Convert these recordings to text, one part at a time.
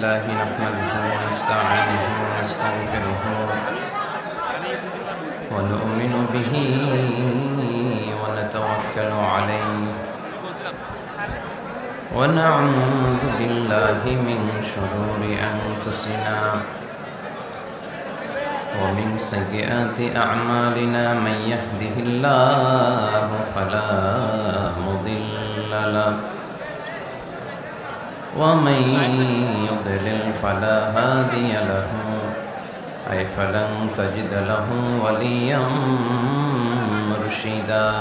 لله نحمده ونستعينه ونستغفره ونؤمن به ونتوكل عليه ونعوذ بالله من شرور أنفسنا ومن سيئات أعمالنا من يهده الله فلا مضل له ومن يضلل فلا هادي له أي فلن تجد له وليا مرشدا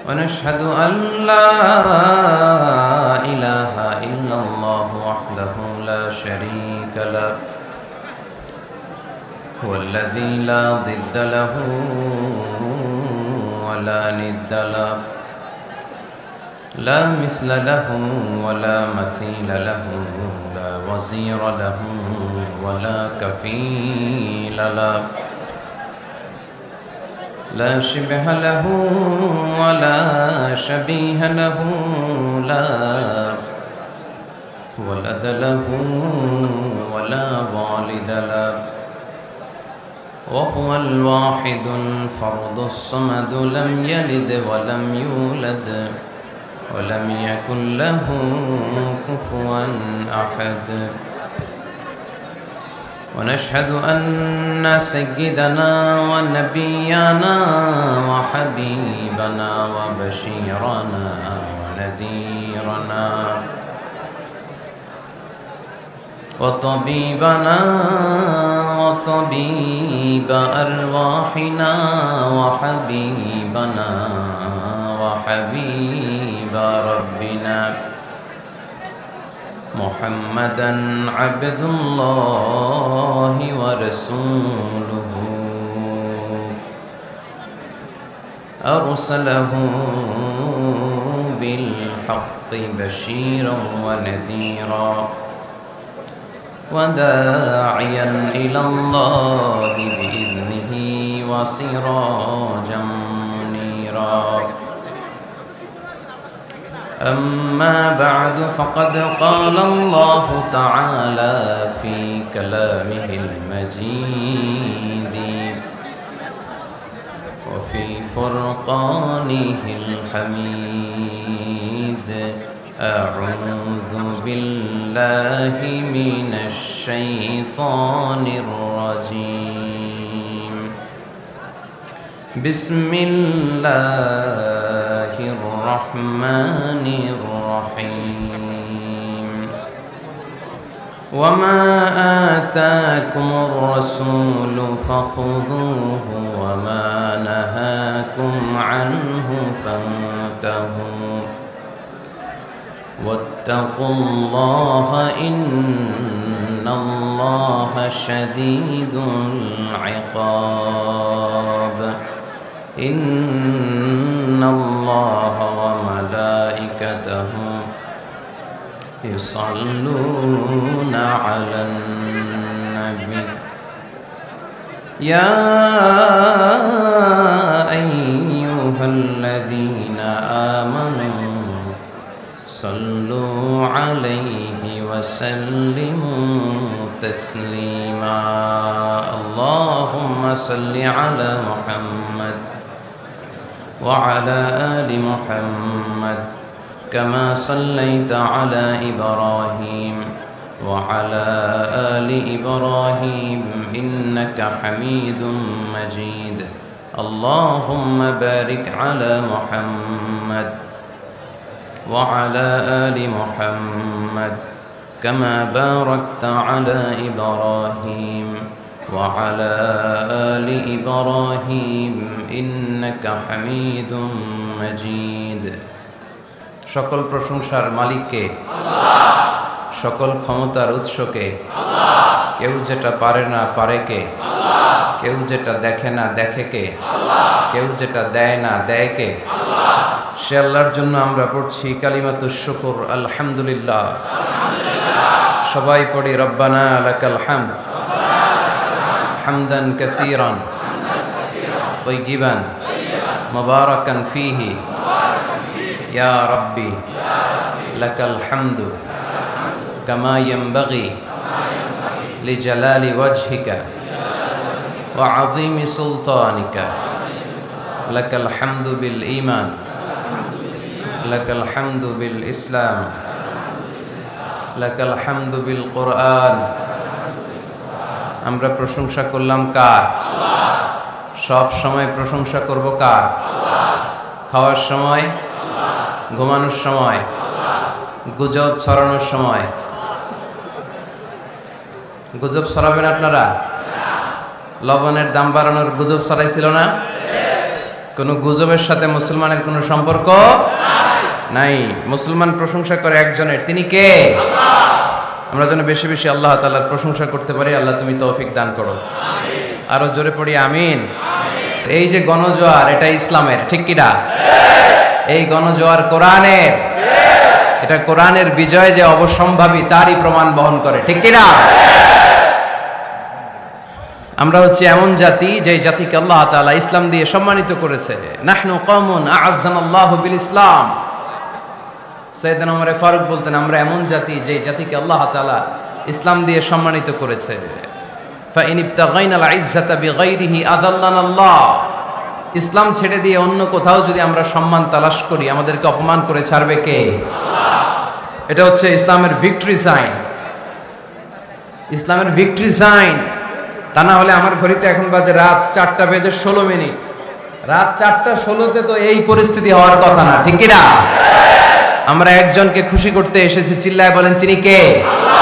ونشهد أن لا إله إلا الله وحده لا شريك له هو الذي لا ضد له ولا ند له لا مثل له ولا مثيل له لا وزير له ولا كفيل له لا شبه له ولا شبيه له لا ولد له ولا والد له وهو الواحد الفرد الصمد لم يلد ولم يولد ولم يكن له كفوا أحد ونشهد أن سيدنا ونبينا وحبيبنا وبشيرنا ونذيرنا وطبيبنا وطبيب أرواحنا وحبيبنا وحبيب ربنا محمدا عبد الله ورسوله أرسله بالحق بشيرا ونذيرا وداعيا إلى الله بإذنه وسراجا منيرا أما بعد فقد قال الله تعالى في كلامه المجيد وفي فرقانه الحميد أعوذ بالله من الشيطان الرجيم بسم الله الرحمن الرحيم وما آتاكم الرسول فخذوه وما نهاكم عنه فانتهوا واتقوا الله إن الله شديد العقاب إن الله وملائكته يصلون على النبي يا أيها الذين آمنوا صلوا عليه وسلموا تسليما اللهم صل على محمد وعلى آل محمد كما صليت على إبراهيم وعلى آل إبراهيم إنك حميد مجيد اللهم بارك على محمد وعلى آل محمد كما باركت على إبراهيم وعلى آل إبراهيم إنك حميد مجيد সকল প্রশংসার মালিককে আল্লাহ সকল ক্ষমতার উৎসকে আল্লাহ কেউ যেটা পারে না পারে কে আল্লাহ কেউ যেটা দেখে না দেখে কে আল্লাহ কেউ যেটা দেয় না দেয় কে আল্লাহ সে আল্লাহর জন্য আমরা পড়ছি কালিমাতুশ শুকর আলহামদুলিল্লাহ সবাই পড়ি রব্বানা লাকাল হামদ হামদান কাসীরান তাইয়িবান মুবারাকান ফীহি ইয়া রাব্বি লাকাল হামদু كما ينبغي لجلال وجهك وعظيم سلطانك لك الحمد بالإيمان لك الحمد بالإسلام لك الحمد بالقرآن আমরা প্রশংসা করলাম কার? সব সময় প্রশংসা করব কার? খাওয়ার সময়, ঘুমানোর সময়, গুজব ছড়ানোর সময়। গুজব ছড়াবেন আপনারা? লবণের দাম বাড়ানোর গুজব ছড়াইছিল না? কোনো গুজবের সাথে মুসলমানের কোনো সম্পর্ক নাই। মুসলমান প্রশংসা করে একজনের, তিনি কে? আমরা যেন বেশি বেশি আল্লাহ তাআলার প্রশংসা করতে পারি। আল্লাহ তুমি তৌফিক দান করো। আরো জোরে পড়ি আমিন। এই যে গণজোয়ার, এটা ইসলামের, ঠিক কিনা? এই গণজোয়ার কোরআনের, এটা কোরআনের বিজয় যে অবশ্যম্ভাবী তারই প্রমাণ বহন করে, ঠিক কিনা? আমরা হচ্ছে এমন জাতি যে জাতিকে আল্লাহ তাআলা ইসলাম দিয়ে সম্মানিত করেছে। নাহনু কওমুন আ'আজ্জানাল্লাহু বিল ইসলাম। সাইয়েদনা ওমর ফারুক বলতেন, আমরা এমন জাতি যে জাতিকে আল্লাহ তাআলা ইসলাম দিয়ে সম্মানিত করেছে। ফাইন ইবতাগাইনাল ইজ্জাতা বিগাইরিহি আযাল্লানাল্লাহ। ইসলাম ছেড়ে দিয়ে অন্য কোথাও যদি আমরা সম্মান তালাশ করি, আমাদেরকে অপমান করে ছাড়বে কে? আল্লাহ। এটা হচ্ছে ইসলামের ভিক্টরি সাইন, ইসলামের ভিক্টরি সাইন। তা না হলে আমার ঘড়িতে এখন বাজে রাত 4:16। রাত 4:16 তো এই পরিস্থিতি হওয়ার কথা না, ঠিক কিনা? আমরা একজনকে খুশি করতে এসেছি, চিল্লায় বলেন তিনি কে? আল্লাহ।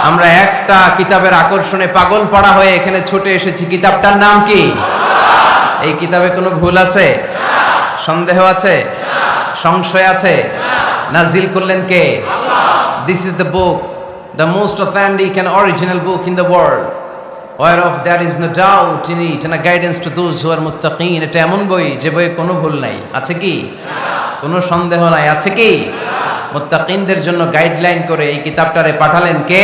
আমরা একটা কিতাবের আকর্ষণে পাগল পড়া হয়ে এখানে ছুটে এসেছি, কিতাবটার নাম কি? আল্লাহ। এই কিতাবে কোনো ভুল আছে? না। সন্দেহ আছে? না। সংশয় আছে? না। নাজিল করলেন কে? আল্লাহ। This is the book, the most authentic and original book in the world, whereof there is no doubt in it and a guidance to those who are muttaqin. এটা এমন বই যে বইয়ে কোনো ভুল নাই, আছে কি? না। কোনো সন্দেহ নাই, আছে কি? না। মুত্তাকিনদের জন্য গাইডলাইন করে এই কিতাবটারে পাঠালেন কে?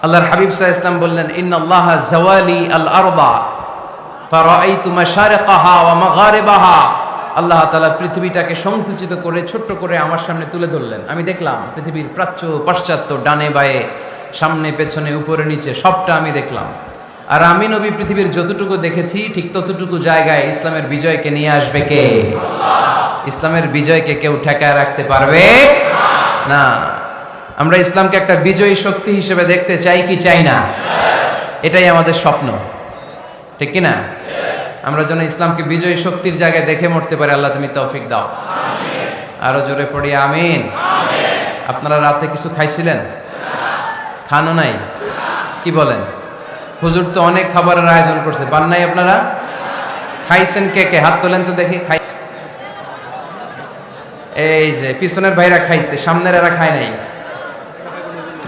আল্লাহ। আল্লাহর হাবিব সাল্লাল্লাহু আলাইহি ওয়াসাল্লাম বললেন, ইন্নাল্লাহা জাওয়ালি আল আরদা ফারাআইতু মাশারিকাহা ওয়া মাগারিবাহা। আল্লাহ তাআলা পৃথিবীটাকে সংকুচিত করে ছোট্ট করে আমার সামনে তুলে ধরলেন। আমি দেখলাম পৃথিবীর প্রাচ্য পাশ্চাত্য, ডানে বায়ে, সামনে পেছনে, উপরে নিচে, সবটা আমি দেখলাম। আর আমি নবী পৃথিবীর যতটুকু দেখেছি ঠিক ততটুকু জায়গায় ইসলামের বিজয়কে নিয়ে আসবে কে? আল্লাহ। ইসলামের বিজয়কে কেউ ঠেকায় রাখতে পারবে না। আমরা ইসলামকে একটা বিজয়ী শক্তি হিসেবে দেখতে চাই কি চাই না? এটাই আমাদের স্বপ্ন, ঠিক কি না? আমরা যেন ইসলামকে বিজয়ী শক্তির জায়গায় দেখে মরতে পারি। আল্লাহ তুমি তৌফিক দাও। আরো জোরে পড়ি আমিন। আপনারা রাতে কিছু খাইছিলেন? খানো নাই? কি বলেন? হুজুর তো অনেক খাবারের আয়োজন করছে, পান নাই আপনারা? খাইছেন কে কে? হাত তোলেন তো দেখি। খাই, এই যে পিছনের ভাইরা খাইছে, সামনের এরা খায় নাই।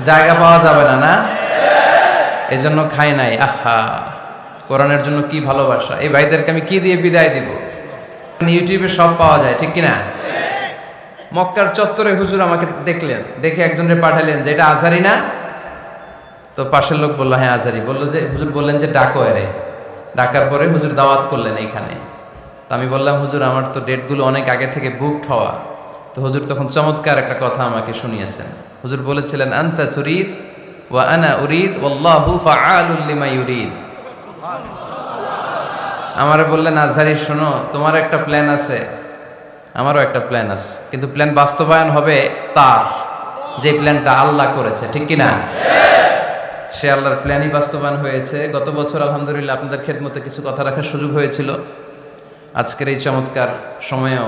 জায়গা পাওয়া যাবে না, না? এই জন্য খায় নাই। আহা, কোরআনের জন্য কি ভালোবাসা! এই ভাইদেরকে আমি কি দিয়ে বিদায় দিব? ইউটিউবে সব পাওয়া যায়, ঠিক কিনা? মক্কার চত্বরে হুজুর আমাকে দেখলেন, দেখে একজনের পাঠালেন যে এটা আজহারি না? তো পাশের লোক বললো হ্যাঁ আজহারি। বললো যে, হুজুর বললেন যে ডাকো এরে। ডাকার পরে হুজুর দাওয়াত করলেন এইখানে। তো আমি বললাম, হুজুর আমার তো ডেটগুলো অনেক আগে থেকে বুকড হওয়া। তো হুজুর তখন চমৎকার একটা কথা আমাকে শুনিয়েছেন। হুজুর বলেছিলেন, আনতা তুরিদ ওয়া আনা উরিদ ওয়াল্লাহু ফাআলুল লিমা ইউরিদ। আমারে বললেন, আজহারি শোনো, তোমার একটা প্ল্যান আছে, আমারও একটা প্ল্যান আছে, কিন্তু প্ল্যান বাস্তবায়ন হবে তার, যে প্ল্যানটা আল্লাহ করেছে, ঠিক কিনা? সে আল্লাহর প্ল্যানই বাস্তবায়ন হয়েছে। গত বছর আলহামদুলিল্লাহ আপনাদের খেদমতে কিছু কথা রাখার সুযোগ হয়েছিল। আজকের এই চমৎকার সময়েও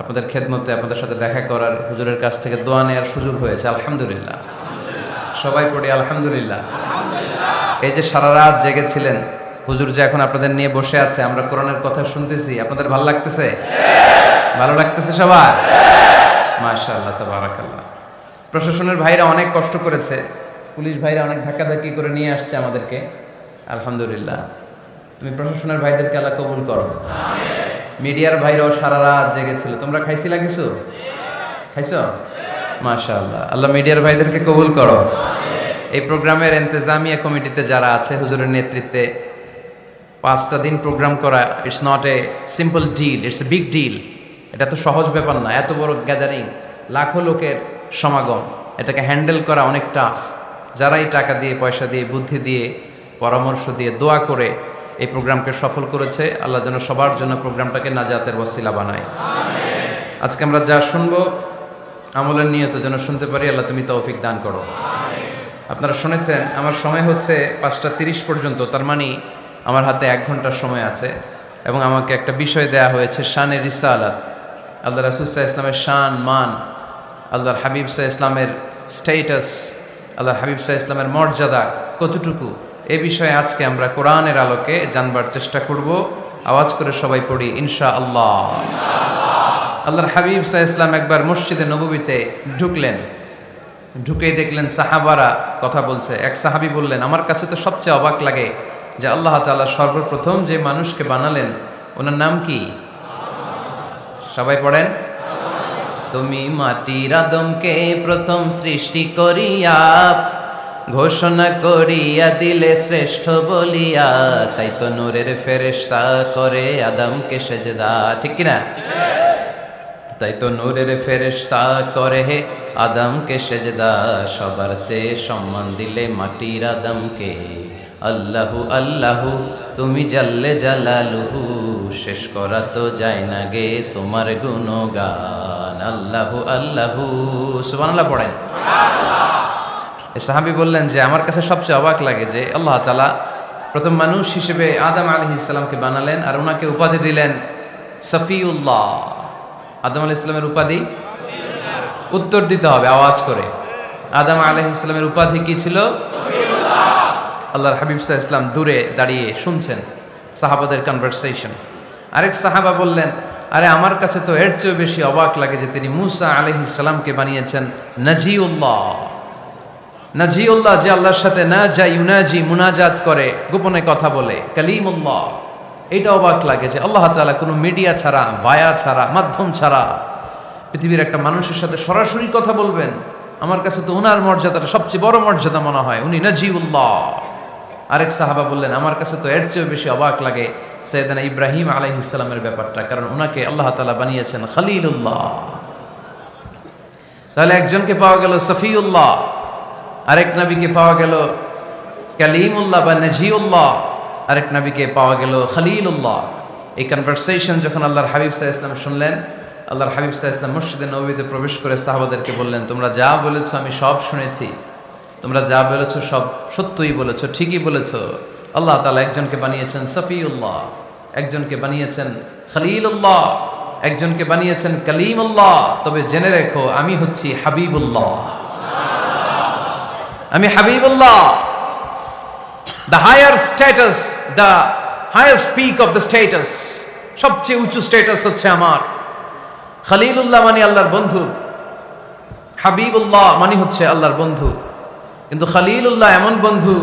আপনাদের খেদমতে আপনাদের সাথে দেখা করার, হুজুরের কাছ থেকে দোয়া নেওয়ার সুযোগ হয়েছে। আলহামদুলিল্লাহ। সবাই পড়ি আলহামদুলিল্লাহ। এই যে সারা রাত জেগেছিলেন, হুজুর যে এখন আপনাদের নিয়ে বসে আছে, আমরা কোরআনের কথা শুনতেছি, আপনাদের ভালো লাগতেছে? ভালো লাগতেছে সবার? মাশাআল্লাহ, তাবারাকাল্লাহ। প্রশাসনের ভাইরা অনেক কষ্ট করেছে, পুলিশ ভাইরা অনেক ধাক্কাধাক্কি করে নিয়ে আসছে আমাদেরকে। আলহামদুলিল্লাহ। তুমি প্রশাসনের ভাইদেরকে আল্লাহ কবুল করো। মিডিয়ার ভাইরাও সারা রাত জেগেছিল। তোমরা খাইছিলা কিছু? খাইছো? মাশাআল্লাহ। আল্লাহ মিডিয়ার ভাইদেরকে কবুল করো। এই প্রোগ্রামের ইন্তেজামিয়া কমিটিতে যারা আছে, হুজুরের নেতৃত্বে 5টা দিন প্রোগ্রাম করা, it's not a simple deal, it's a big deal. এটা তো সহজ ব্যাপার না। এত বড় গ্যাদারিং, লাখো লোকের সমাগম, এটাকে হ্যান্ডেল করা অনেক টাফ। যারাই টাকা দিয়ে, পয়সা দিয়ে, বুদ্ধি দিয়ে, পরামর্শ দিয়ে, দোয়া করে এই প্রোগ্রামকে সফল করেছে, আল্লাহ যেন সবার জন্য প্রোগ্রামটাকে নাজাতের ওয়াসিলা বানায়। আজকে আমরা যা শুনবো আমলের নিয়ত যেন শুনতে পারি, আল্লাহ তুমি তৌফিক দান করো। আপনারা শুনেছেন আমার সময় হচ্ছে 5:30 পর্যন্ত, তার মানে আমার হাতে 1 ঘন্টার সময় আছে এবং আমাকে একটা বিষয় দেয়া হয়েছে, শানে রিসালাত। আল্লাহ রাসূল সাল্লাল্লাহু আলাইহি ওয়াসাল্লামের শান, মান, আল্লাহর হাবিব সাল্লাল্লাহু আলাইহি ওয়াসাল্লামের স্ট্যাটাস, আল্লাহর হাবিব সাল্লাল্লাহু আলাইহি ওয়াসাল্লামের মর্যাদা কতটুকু, এ বিষয়ে আজকে আমরা কোরআনের আলোকে জানবার চেষ্টা করব। আওয়াজ করে সবাই পড়ি ইনশাআল্লাহ। আল্লাহর হাবিব সাল্লাল্লাহু আলাইহি ওয়াসাল্লাম একবার মসজিদে নববীতে ঢুকলেন, ঢুকেই দেখলেন সাহাবারা কথা বলছে। এক সাহাবী বললেন, আমার কাছে তো সবচেয়ে অবাক লাগে যে আল্লাহ তাআলা সর্বপ্রথম যে মানুষকে বানালেন ওনার নাম কি? সবাই পড়েন। তুমি মাটির আদমকে প্রথম সৃষ্টি করিয়া ঘোষণা করিয়া দিলে শ্রেষ্ঠ বলিয়া, তাই তো নূরের ফেরেশতা করে আদমকে সেজদা। ঠিক কিনা? তাই তো নূরের ফেরেশতা করে হে আদমকে সেজদা, সবার চেয়ে সম্মান দিলে মাটির আদমকে। আল্লাহু আল্লাহু তুমি জাল্লে জালালুহু, শেষ করা তো যায় না গে তোমার গুণগান। আল্লাহু আল্লাহু, সুবহানাল্লাহ পড়েন। এই সাহাবী বললেন যে আমার কাছে সবচেয়ে অবাক লাগে যে আল্লাহ তাআলা প্রথম মানুষ হিসেবে আদম আলাইহিস সালামকে বানালেন আর ওনাকে উপাধি দিলেন সফিউল্লাহ। আদম আলাইহিস সালামের উপাধি উত্তর দিতে হবে আওয়াজ করে। আদম আলাইহিস সালামের উপাধি কি ছিল? আল্লাহর হাবিব সাল্লাল্লাহু আলাইহি ওয়াসাল্লাম দূরে দাঁড়িয়ে শুনছেন সাহাবাদের কনভারসেশন। আরেক সাহাবা বললেন, আরে আমার কাছে তো এর চেয়েও বেশি অবাক লাগে যে তিনি মূসা আলাইহিস সালামকে বানিয়েছেন নাজিউল্লাহ। নাজিউল্লাহ, যে আল্লাহর সাথে না যা ইউনাজি মুনাজাত করে, গোপনে কথা বলে, কালিমুল্লাহ। এইটা অবাক লাগে যে আল্লাহ তাআলা কোনো মিডিয়া ছাড়া, ভায়া ছাড়া, মাধ্যম ছাড়া পৃথিবীর একটা মানুষের সাথে সরাসরি কথা বলবেন। আমার কাছে তো ওনার মর্যাদাটা সবচেয়ে বড় মর্যাদা মনে হয়, উনি নাজিউল্লাহ। আরেক সাহাবা বললেন, আমার কাছে তো এর চেয়েও বেশি অবাক লাগে সাইয়েদনা ইব্রাহিম আলাইহিস সালামের ব্যাপারটা, কারণ ওনাকে আল্লাহ তাআলা বানিয়েছেন খলিলুল্লাহ। তাহলে একজনকে পাওয়া গেল সফিউল্লাহ, আরেক নবীকে পাওয়া গেল কালিমুল্লাহ বা নাজিউল্লাহ, আরেক নবীকে পাওয়া গেল খলিলুল্লাহ। এই কনভারসেশন যখন আল্লাহর হাবিব সাল্লাল্লাহু আলাইহি ওয়াসাল্লাম শুনলেন, আল্লাহর হাবিব সাল্লাল্লাহু আলাইহি ওয়াসাল্লাম মসজিদে নববীতে প্রবেশ করে সাহাবাদেরকে বললেন, তোমরা যা বলেছো আমি সব শুনেছি, তোমরা যা বলেছো সব সত্যই বলেছো, ঠিকই বলেছো। আল্লাহ তাআলা একজনকে বানিয়েছেন সফিউল্লাহ, একজনকে বানিয়েছেন খলিলুল্লাহ, একজনকে বানিয়েছেন কালিমুল্লাহ। তবে জেনে রেখো আমি হচ্ছি হাবিবুল্লাহ, আমি Habibullah. The higher status, the highest peak of the status, সবচেয়ে উঁচু স্ট্যাটাস হচ্ছে আমার। খলিলুল্লাহ মানে আল্লাহর বন্ধু, হাবিবুল্লাহ মানে হচ্ছে আল্লাহর বন্ধু। কিন্তু খলিলুল্লাহ এমন বন্ধু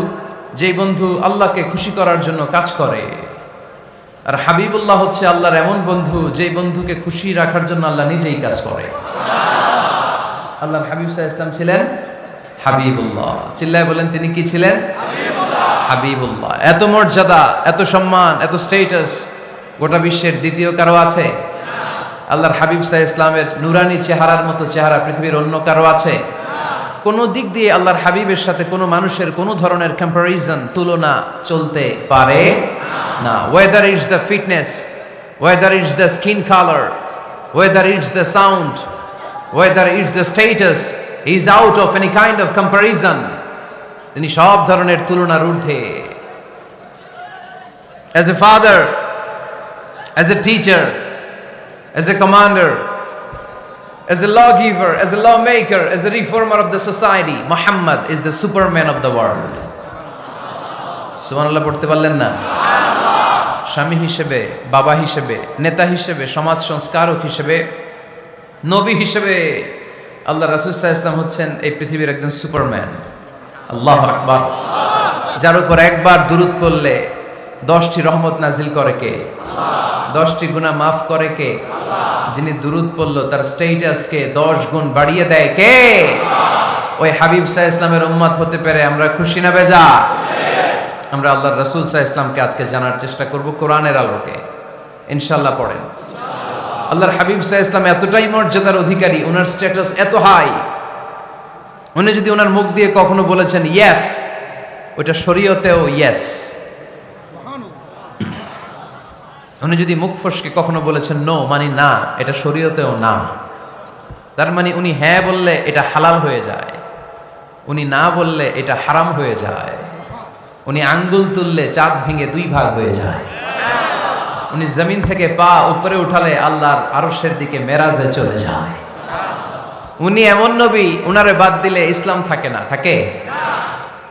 যেই বন্ধু আল্লাহকে খুশি করার জন্য কাজ করে, আর হাবিবুল্লাহ হচ্ছে আল্লাহর এমন বন্ধু যেই বন্ধুকে খুশি রাখার জন্য আল্লাহ নিজেই কাজ করে। আল্লাহর হাবিব সাল্লাল্লাহু আলাইহি ওয়াসাল্লাম ছিলেন হাবিবুল্লাহ। চিল্লায় বলেন তিনি কি ছিলেন? হাবিবুল্লাহ। এত মর্যাদা, এত সম্মান, এত স্ট্যাটাস গোটা বিশ্বের দ্বিতীয় কারো আছে? আল্লাহর হাবিব সাল্লাল্লাহু আলাইহি ওয়াসাল্লামের নুরানি চেহারার মতো চেহারা পৃথিবীর অন্য কারো আছে? কোন দিক দিয়ে আল্লাহর হাবিবের সাথে কোনো মানুষের কোনো ধরনের কম্পারিজন, তুলনা চলতে পারে না। Whether it's the fitness, whether it's the skin colour, whether it's the sound, whether it's the status, he is out of any kind of comparison. তিনি সব ধরনের তুলনার ঊর্ধ্বে। As a father, as a teacher, as a commander, as a lawgiver, as a lawmaker, as a reformer of the society, Muhammad is the superman of the world. সুবহানাল্লাহ পড়তে পারলেন না? স্বামী হিসেবে, বাবা হিসেবে, নেতা হিসেবে, সমাজ সংস্কারক হিসেবে, নবী হিসেবে আল্লাহ রাসূল সাল্লাল্লাহু আলাইহি ওয়াসাল্লাম হচ্ছেন এই পৃথিবীর একজন সুপারম্যান। আল্লাহু আকবার। যার উপর একবার দুরূদ পড়লে 10টি রহমত নাজিল করে কে? 10টি গুনাহ মাফ করে কে? যিনি দুরূদ পড়লো তার স্ট্যাটাসকে 10 গুণ বাড়িয়ে দেয় কে? ওই হাবিব সাল্লাল্লাহু আলাইহি ওয়াসাল্লামের উম্মত হতে পেরে আমরা খুশি না বেজা? আমরা আল্লাহর রাসূল সাল্লাল্লাহু আলাইহি ওয়াসাল্লামকে আজকে জানার চেষ্টা করব কোরআনের আলোকে। ইনশাআল্লাহ পড়েন। আল্লাহর হাবিব সাল্লাল্লাহু আলাইহি ওয়াসাল্লাম এতটাই মর্যাদার অধিকারী, ওনার স্ট্যাটাস এত হাই উনি যদি ওনার মুখ দিয়ে কখনো বলেছেন ইয়েস, ওইটা শরীয়তেও ইয়েস। উনি যদি মুখ ফসকে কখনো বলেছেন নো, মানে না, এটা শরীয়তেও না। তার মানে উনি হ্যাঁ বললে এটা হালাল হয়ে যায়, উনি না বললে এটা হারাম হয়ে যায়। উনি আঙ্গুল তুললে চাঁদ ভেঙে 2 ভাগ হয়ে যায়। উনি জমিন থেকে পা উপরে উঠালে আল্লাহর আরশের দিকে মেরাজে চলে যায়। উনি এমন নবী, উনারে বাদ দিলে ইসলাম থাকে না, থাকে?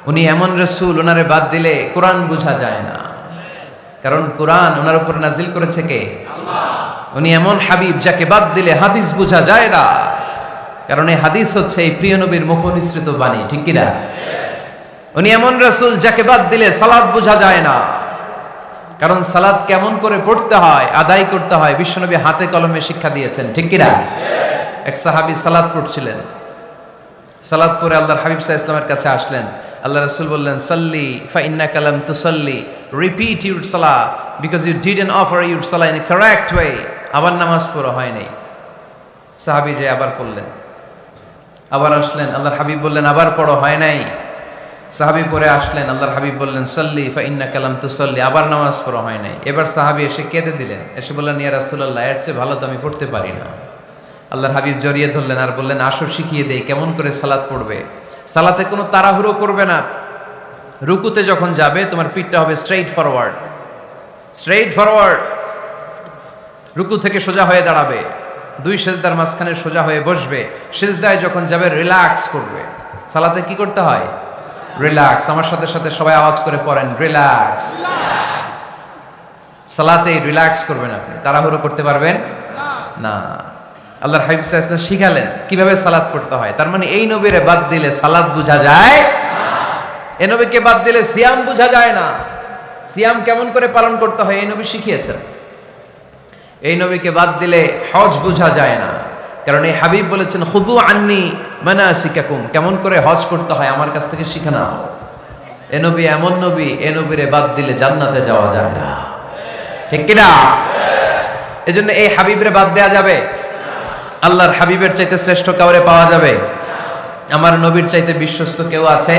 উনি এমন রাসূল, উনারে বাদ দিলে কোরআন বোঝা যায় না, কারণ কোরআন ওনার উপর নাজিল করেছে কে? আল্লাহ। উনি এমন হাবিব, যাকে বাদ দিলে হাদিস বোঝা যায় না, কারণ এই হাদিস হচ্ছে এই প্রিয় নবীর মুখনিসৃত বাণী, ঠিক কি না? উনি এমন রাসূল, যাকে বাদ দিলে সালাত বোঝা যায় না, কারণ সালাত কেমন করে পড়তে হয়, আদায় করতে হয় বিশ্বনবী হাতে কলমে শিক্ষা দিয়েছেন, ঠিক কি না? এক সাহাবী সালাত পড়ছিলেন, সালাত পড়ে আল্লাহর হাবিব সাল্লাল্লাহু আলাইহি ওয়াসাল্লামের কাছে আসলেন। আল্লাহ রাসূল বললেন, সাল্লি ফা ইন্নাকা লাম তুসাল্লি, রিপিট ইউর সালাহ because you didn't offer your সালাহ ইন এ কারেক্ট ওয়ে। আবার নামাজ পড়া হয় নাই। সাহাবী যে আবার পড়লেন, আবার আসলেন, আল্লাহর হাবিব বললেন আবার পড়ো, হয় নাই। সাহাবী পরে আসলেন, আল্লাহর হাবিব বললেন সাল্লি ফা ইন্নাকা লাম তুসাল্লি, আবার নামাজ পড়া হয় নাই। এবার সাহাবী এসে কেঁদে দিলেন, এসে বললেন ইয়া রাসূলুল্লাহ, এর চেয়ে ভালো তো আমি পড়তে পারি না। আল্লাহর হাবিব জড়িয়ে ধরলেন আর বললেন আসো শিখিয়ে দেই কেমন করে সালাত পড়বে। সালাতে কোনো তাড়াহুড়ো করবে না। রুকুতে যখন যাবে তোমার পিঠটা হবে স্ট্রেইট ফরওয়ার্ড, স্ট্রেইট ফরওয়ার্ড। রুকু থেকে সোজা হয়ে দাঁড়াবে, 2 সেজদার মাঝখানে সোজা হয়ে বসবে। সেজদায় যখন যাবে রিল্যাক্স করবে। সালাতে কি করতে হয়? রিল্যাক্স। আমার সাথে সাথে সবাই আওয়াজ করে পড়েন, রিল্যাক্স। সালাতে রিল্যাক্স করবেন, আপনি তাড়াহুড়ো করতে পারবেন না। আল্লাহর হাবিব সাল্লাল্লাহু আলাইহি ওয়াসাল্লাম শিখালেন কিভাবে সালাত পড়তে হয়। তার মানে এই নবীরে বাদ দিলে সালাত বোঝা যায় না, এই নবীকে বাদ দিলে সিয়াম বোঝা যায় না। সিয়াম কেমন করে পালন করতে হয় এই নবী শিখিয়েছেন। এই নবীকে বাদ দিলে হজ বোঝা যায় না, কারণ এই হাবিব বলেছেন খুযু আন্নী মানাসিকাকুম, কেমন করে হজ করতে হয় আমার কাছ থেকে শিখে নাও। এই নবী এমন নবী, এই নবীরে বাদ দিলে জান্নাতে যাওয়া যায় না, ঠিক কি না? এজন্য এই হাবিবরে বাদ দেয়া যাবে? আল্লাহর হাবিবের চাইতে শ্রেষ্ঠ কাউরে পাওয়া যাবে? আমার নবীর চাইতে বিশ্বস্ত কেউ আছে?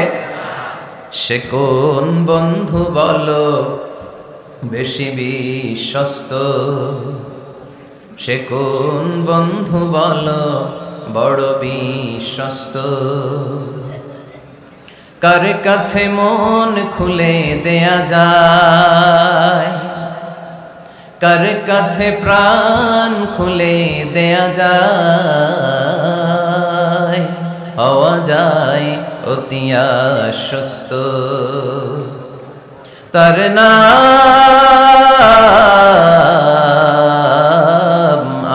সে কোন বন্ধু বলো বেশি বিশ্বস্ত, সে কোন বন্ধু বলো বড় বিশ্বস্ত, কার কাছে মন খুলে দেয়া যায়, কার কাছে প্রাণ খুলে দেয়া যায়, হওয়া যায় অতি আশ্বস্ত। তার নাম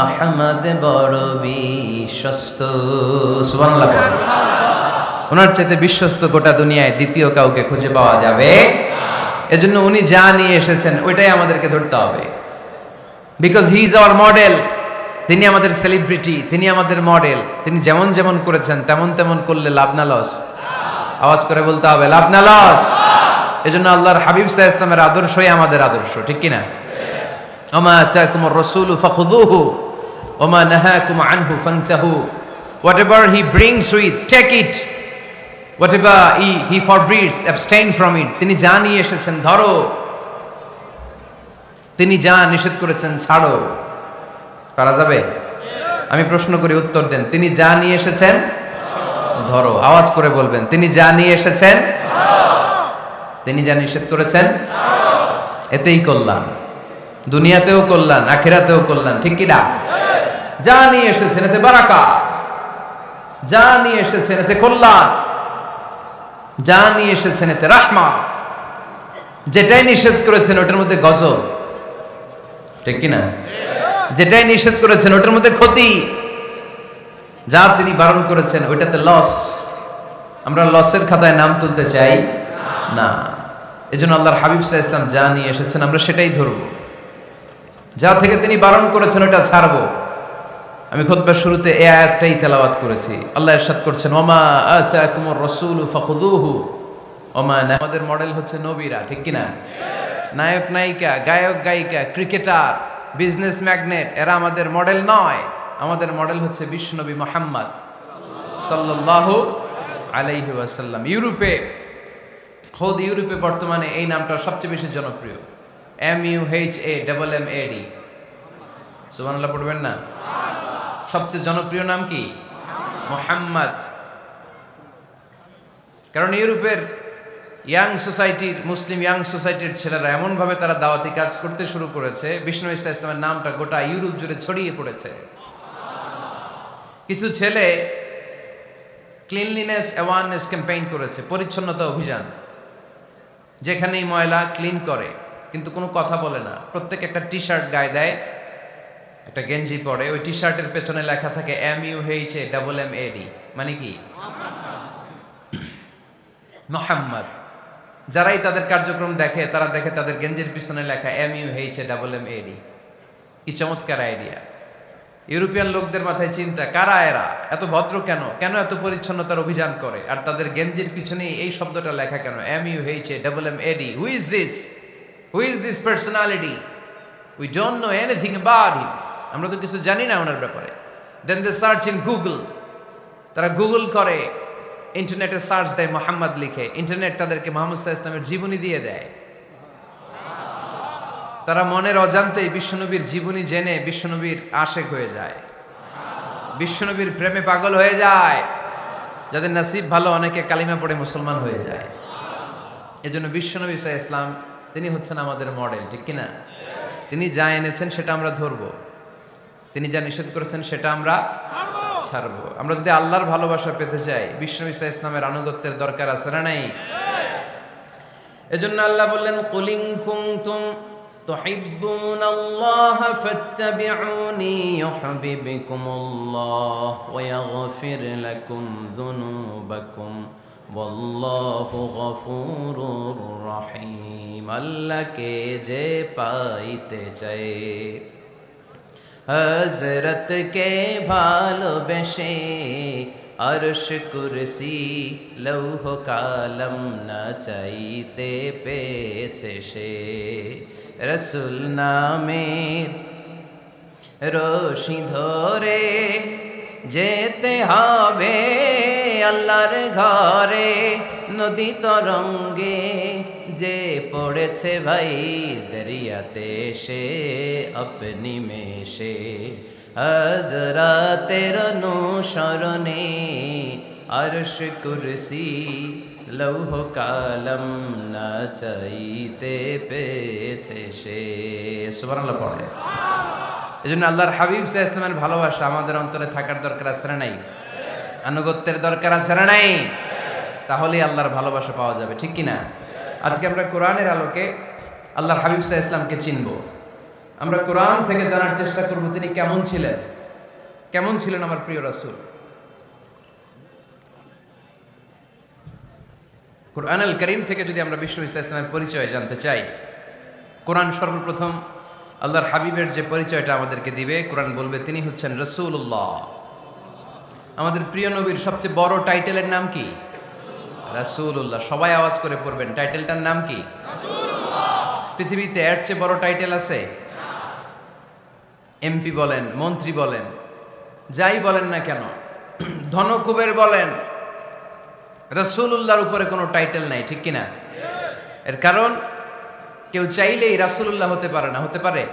আহমদ, বড় বিশ্বস্ত। সুবহানাল্লাহ। ওনার চাইতে বিশ্বস্ত গোটা দুনিয়ায় দ্বিতীয় কাউকে খুঁজে পাওয়া যাবে? এজন্য উনি যা নিয়ে এসেছেন ওইটাই আমাদেরকে ধরতে হবে, because he is our model. তিনি আমাদের সেলিব্রিটি, তিনি আমাদের মডেল। তিনি যেমন যেমন করেছেন তেমন তেমন করলে লাভ না লস? আওয়াজ করে বলতে হবে লাভ না লস? এজন্য আল্লাহর হাবিব সাল্লাল্লাহু আলাইহি ওয়াসাল্লামের আদর্শই আমাদের আদর্শ, ঠিক কি না? ওমা আতাকুমুর রাসূলু ফাখুযুহু ওমা নাহাকুম আনহু ফান্তাহু। Whatever he brings with, take it. Whatever he forbids, abstain from it. তিনি যা নিয়ে এসেছেন ধরো, তিনি যা নিষেধ করেছেন ছাড়ো। পারা যাবে? আমি প্রশ্ন করি, উত্তর দেন। তিনি যা নিয়ে এসেছেন ধরো। আওয়াজ করে বলবেন, তিনি যা নিয়ে এসেছেন, তিনি যা নিষেধ করেছেন, এতেই কল্যাণ। দুনিয়াতেও কল্যাণ, আখিরাতেও কল্যাণ, ঠিক কি না? যা নিয়ে এসেছেন এতে বারাকা, যা নিয়ে এসেছেন এতে কল্যাণ, যা নিয়ে এসেছেন এতে রাহমা। যেটাই নিষেধ করেছেন ওটার মধ্যে গজব, ঠিক কি না? যেটাই নিষেধ করেছেন ওটার মধ্যে ক্ষতি, যা তিনি বারণ করেছেন ওইটাতে লস। আমরা লসের খাতায় নাম তুলতে চাই না। এজন্য আল্লাহর হাবিব সাল্লাল্লাহু আলাইহি ওয়াসাল্লাম যা নিয়ে এসেছেন আমরা সেটাই ধরব, যা থেকে তিনি বারণ করেছেন ওটা ছাড়বো। আমি খুতবার শুরুতে এই আয়াতটাই তেলাওয়াত করেছি। আল্লাহ ইরশাদ করছেন ওমা আতাকুমুর রাসূলু ফাখুযুহু ওমা। আমাদের মডেল হচ্ছে নবীরা, ঠিক কি না? নায়ক নায়িকা, গায়ক গায়িকা, ক্রিকেটার, বিজনেস ম্যাগনেট, এরা আমাদের মডেল নয়। আমাদের মডেল হচ্ছে বিশ্বনবী মুহাম্মদ সাল্লাল্লাহু আলাইহি ওয়াসাল্লাম। খোদ ইউরোপে বর্তমানে এই নামটা সবচেয়ে বেশি জনপ্রিয়, MUHAMMAD। সুবহানাল্লাহ পড়বেন না? সবচেয়ে জনপ্রিয় নাম কি? মুহাম্মদ। কারণ ইউরোপের মুসলিম ইয়াং সোসাইটির ছেলেরা এমনভাবে তারা দাওয়াতি কাজ করতে শুরু করেছে, বিষ্ণু ঈসা ইসলামের নামটা গোটা ইউরোপ জুড়ে ছড়িয়ে পড়েছে। কিছু ছেলে ক্লিনলিনেস অ্যাওয়ারনেস ক্যাম্পেইন করেছে, পরিচ্ছন্নতা অভিযান, যেখানেই ময়লা ক্লিন করে, কিন্তু কোনো কথা বলে না। প্রত্যেক একটা টি শার্ট গায়ে দেয়, একটা গেঞ্জি পরে, ওই টি শার্টের পেছনে লেখা থাকে MUHAMMAD, মানে কি? মুহাম্মদ। যারাই তাদের কার্যক্রম দেখে, তারা দেখে তাদের গেঞ্জির পিছনে লেখা MUHAMMAD। কি চমৎকার আইডিয়া! ইউরোপিয়ান লোকদের মাথায় চিন্তা, কারা এরা, এত ভদ্র কেন, কেন এত পরিচ্ছন্নতার অভিযান করে, আর তাদের গেঞ্জির পিছনে এই শব্দটা লেখা কেন, MUHAMMAD? Who is this personality? We don't know anything about him. আমরা তো কিছু জানি না ওনার ব্যাপারে। দেন দে সার্চ ইন গুগল। তারা গুগল করে, ইন্টারনেটে সার্চ দেয় মোহাম্মদ লিখে, ইন্টারনেট তাদেরকে মুহাম্মদ সাল্লাল্লাহু আলাইহি ওয়াসাল্লামের জীবনী দিয়ে দেয়। তারা মনের অজান্তেই বিশ্বনবীর জীবনী জেনে বিশ্বনবীর আশেক হয়ে যায়, বিশ্বনবীর প্রেমে পাগল হয়ে যায়। যাদের নসিব ভালো, অনেকে কালিমা পড়ে মুসলমান হয়ে যায়। এজন্য বিশ্বনবী সাল্লাল্লাহু আলাইহি ওয়াসাল্লাম তিনি হচ্ছেন আমাদের মডেল, ঠিক কিনা? তিনি যা এনেছেন সেটা আমরা ধরবো, তিনি যা নিষেধ করেছেন সেটা আমরা ছাড়বো। আমরা যদি আল্লাহর ভালোবাসা পেতে চাই, বিশ্বনবী সাল্লাল্লাহু আলাইহি ওয়াসাল্লামের আনুগত্যের দরকার আছে না নাই? এজন্য আল্লাহ বললেন, কুল ইন কুনতুম তুহিব্বুনাল্লাহা ফাত্তাবিউনি ইউহিব্বুকুমুল্লাহ ওয়া ইয়াগফির লাকুম যুনুবাকুম ওয়াল্লাহু গফুরুর রহিম। আল্লাহকে যে পাইতে চায়, হযরত কে ভালোবেসে, আরশ কুরসি লৌহ কালম না চাইতে পেয়েছে সে। রসুল নামের রশি ধরে যেতে হবে আল্লাহর ঘরে। নদী তরঙ্গে যে পড়েছে ভাই দরিয়াতে, সে আপনি মেশে হযরতের অনুসরণে, আরশ কুরসি লৌহ কালম না চাইতে পেয়েছে সে। সুবহানাল্লাহ পড়ে। এজন্য আল্লাহর হাবিব সাল্লাল্লাহু আলাইহি ওয়াসাল্লামের ভালোবাসা আমাদের অন্তরে থাকার দরকার আছে না নাই? আনুগত্যের দরকার আছে না নাই? তাহলেই আল্লাহর ভালোবাসা পাওয়া যাবে, ঠিক কিনা? আজকে আমরা কোরআনের আলোকে আল্লাহর হাবিব সাল্লাল্লাহু আলাইহি ওয়াসাল্লামকে চিনব। আমরা কোরআন থেকে জানার চেষ্টা করব তিনি কেমন ছিলেন, কেমন ছিলেন আমার প্রিয় রাসূল। কোরআনুল কারীম থেকে যদি আমরা বিষ্ণু ঈসা ইসলামের পরিচয় জানতে চাই, কোরআন সর্বপ্রথম আল্লাহর হাবিবের যে পরিচয়টা আমাদেরকে দিবে, কোরআন বলবে তিনি হচ্ছেন রাসূলুল্লাহ। আমাদের প্রিয় নবীর সবচেয়ে বড় টাইটেলের নাম কি? রাসূলুল্লাহ। সবাই আওয়াজ করে পড়বেন, টাইটেলটার নাম কি? রাসূলুল্লাহ। পৃথিবীতে এর চেয়ে বড় টাইটেল আছে? এমপি বলেন, মন্ত্রী বলেন, যাই বলেন না কেন, ধনকুবের বলেন, রাসূলুল্লাহর উপরে কোনো টাইটেল নাই, ঠিক কিনা? এর কারণ কেউ চাইলেই রাসূলুল্লাহ হতে পারে না। হতে পারে?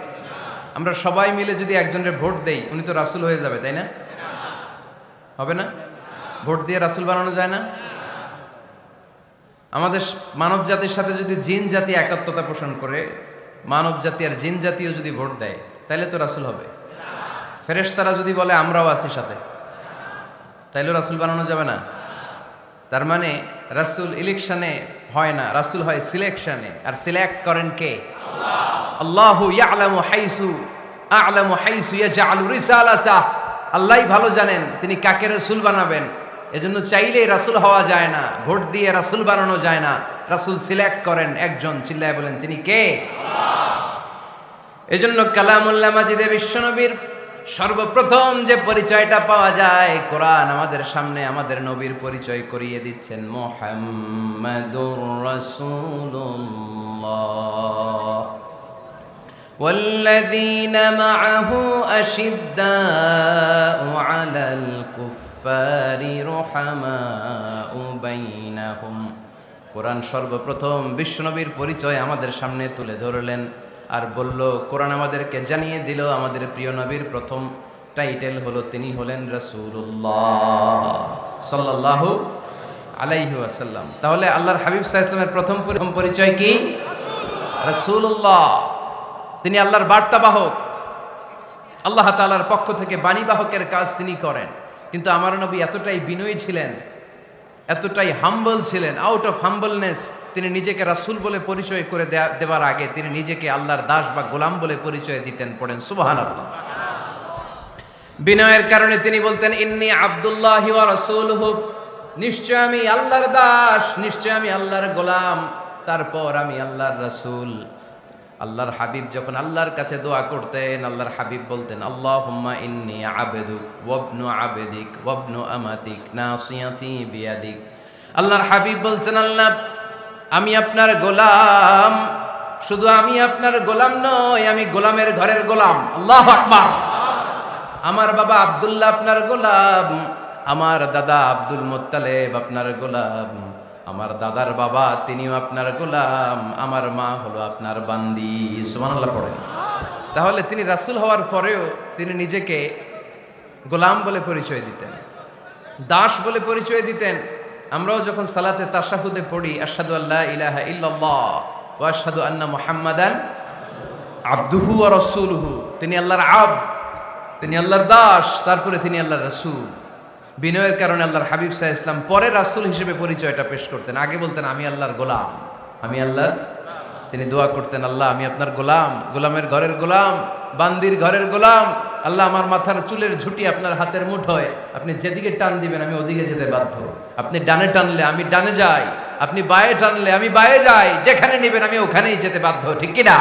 আমরা সবাই মিলে যদি একজনের ভোট দেই, উনি তো রাসূল হয়ে যাবে, তাই না? হবে না? ভোট দিয়ে রাসূল বানানো যায় না? আমাদের মানব জাতির সাথে যদি জিন জাতি একাত্মতা পোষণ করে, মানব জাতি আর জিন জাতিও যদি ভোট দেয়, তাহলে তো রাসূল হবে। ফেরেশতারা যদি বলে আমরাও আছি সাথে, তাইলেও রাসূল বানানো যাবে না। তার মানে রাসূল ইলেকশনে হয় না, রাসূল হয় সিলেকশনে। আর সিলেক্ট করেন কে? আল্লাহ। আল্লাহু ইয়ালামু হাইসু ইয়াজআলু রিসালাতাহ। আল্লাহই ভালো জানেন তিনি কাকে রাসূল বানাবেন। এজন্য চাইলেই রাসূল হওয়া যায় না, ভোট দিয়ে রাসূল বানানো যায় না। রাসূল সিলেক্ট করেন একজন, চিল্লায় বলেন তিনি কে? আল্লাহ। এজন্য কালামুল্লাহ মাজিদে বিশ্বনবীর সর্বপ্রথম যে পরিচয়টা পাওয়া যায়, কোরআন আমাদের সামনে আমাদের নবীর পরিচয় করিয়ে দিচ্ছেন, মুহাম্মাদুর রাসূলুল্লাহ। ওয়াল্লাযীনা মাআহু আশিদ্দাউ আলাল কুফর কুফফারি রুহামাউ বাইনাহুম। কোরআন সর্বপ্রথম বিশ্বনবীর পরিচয় আমাদের সামনে তুলে ধরলেন আর বলল, কোরআন আমাদেরকে জানিয়ে দিল আমাদের প্রিয় নবীর প্রথম টাইটেল হলো তিনি হলেন রাসূলুল্লাহ সাল্লাল্লাহু আলাইহি ওয়াসাল্লাম। তাহলে আল্লাহর হাবিব সাল্লাল্লাহু আলাইহি ওয়াসাল্লামের প্রথম পরিচয় কি? রাসূলুল্লাহ। তিনি আল্লাহর বার্তাবাহক, আল্লাহ তাআলার পক্ষ থেকে বাণীবাহকের কাজ তিনি করেন। কিন্তু আমার নবী এতটাই বিনয়ী ছিলেন, এতটাই হাম্বল ছিলেন, আউট অফ হাম্বলনেস তিনি নিজেকে রাসূল বলে পরিচয় করে দেওয়ার আগে তিনি নিজেকে আল্লাহর দাস বা গোলাম বলে পরিচয় দিতেন। পড়েন সুবহানাল্লাহ। বিনয়ের কারণে তিনি বলতেন, ইন্নী আব্দুল্লাহি ওয়া রাসূলুহু, নিশ্চয় আমি আল্লাহর দাস, নিশ্চয় আমি আল্লাহর গোলাম, তারপর আমি আল্লাহর রাসূল। আল্লাহর হাবিব যখন আল্লাহর কাছে দোয়া করতেন, আল্লাহর হাবিব বলতেন, আল্লাহুম্মা ইন্নী আবদুক ওয়াবনু আবদিক ওয়াবনু আমাতিক নাসিয়াতি বিয়াদিক। আল্লাহর হাবিব বলছেন, আল্লাহ আমি আপনার গোলাম, শুধু আমি আপনার গোলাম নই, আমি গোলামের ঘরের গোলাম। আল্লাহু আকবার। আমার বাবা আব্দুল্লাহ আপনার গোলাম, আমার দাদা আব্দুল মুত্তালিব আপনার গোলাম, আমার দাদার বাবা তিনিও আপনার গোলাম, আমার মা হলো আপনার বান্দি। সুবহানাল্লাহ পড়েন। তাহলে তিনি রাসূল হওয়ার পরেও তিনি নিজেকে গোলাম বলে পরিচয় দিতেন, দাস বলে পরিচয় দিতেন। আমরাও যখন সালাতে তাশাহুদে পড়ি, আশহাদু আল্লা ইলাহা ইল্লাল্লাহ ওয়া আশহাদু আন্না মুহাম্মাদান আবদুহু ওয়া রাসূলুহু, তিনি আল্লাহর আবদ, তিনি আল্লাহর দাস, তারপরে তিনি আল্লাহর রাসূল। বিনয়ের কারণে আল্লাহর হাবিব সাল্লাল্লাহু আলাইহি ওয়াসাল্লাম পরে রাসূল হিসেবে পরিচয়টা পেশ করতেন। আগে বলতেন আমি আল্লাহর গোলাম, আমি আল্লাহর। তিনি দোয়া করতেন, আল্লাহ আমি আপনার গোলাম, গোলামের ঘরের গোলাম, বান্দির ঘরের গোলাম। আল্লাহ আমার মাথার চুলের ঝুঁটি আপনার হাতের মুঠোয়, আপনি যেদিকে টান দিবেন আমি ওদিকে যেতে বাধ্য। আপনি ডানে টানলে আমি ডানে যাই, আপনি বায়ে টানলে আমি বায়ে যাই, যেখানে নেবেন আমি ওখানেই যেতে বাধ্য। ঠিক কি না?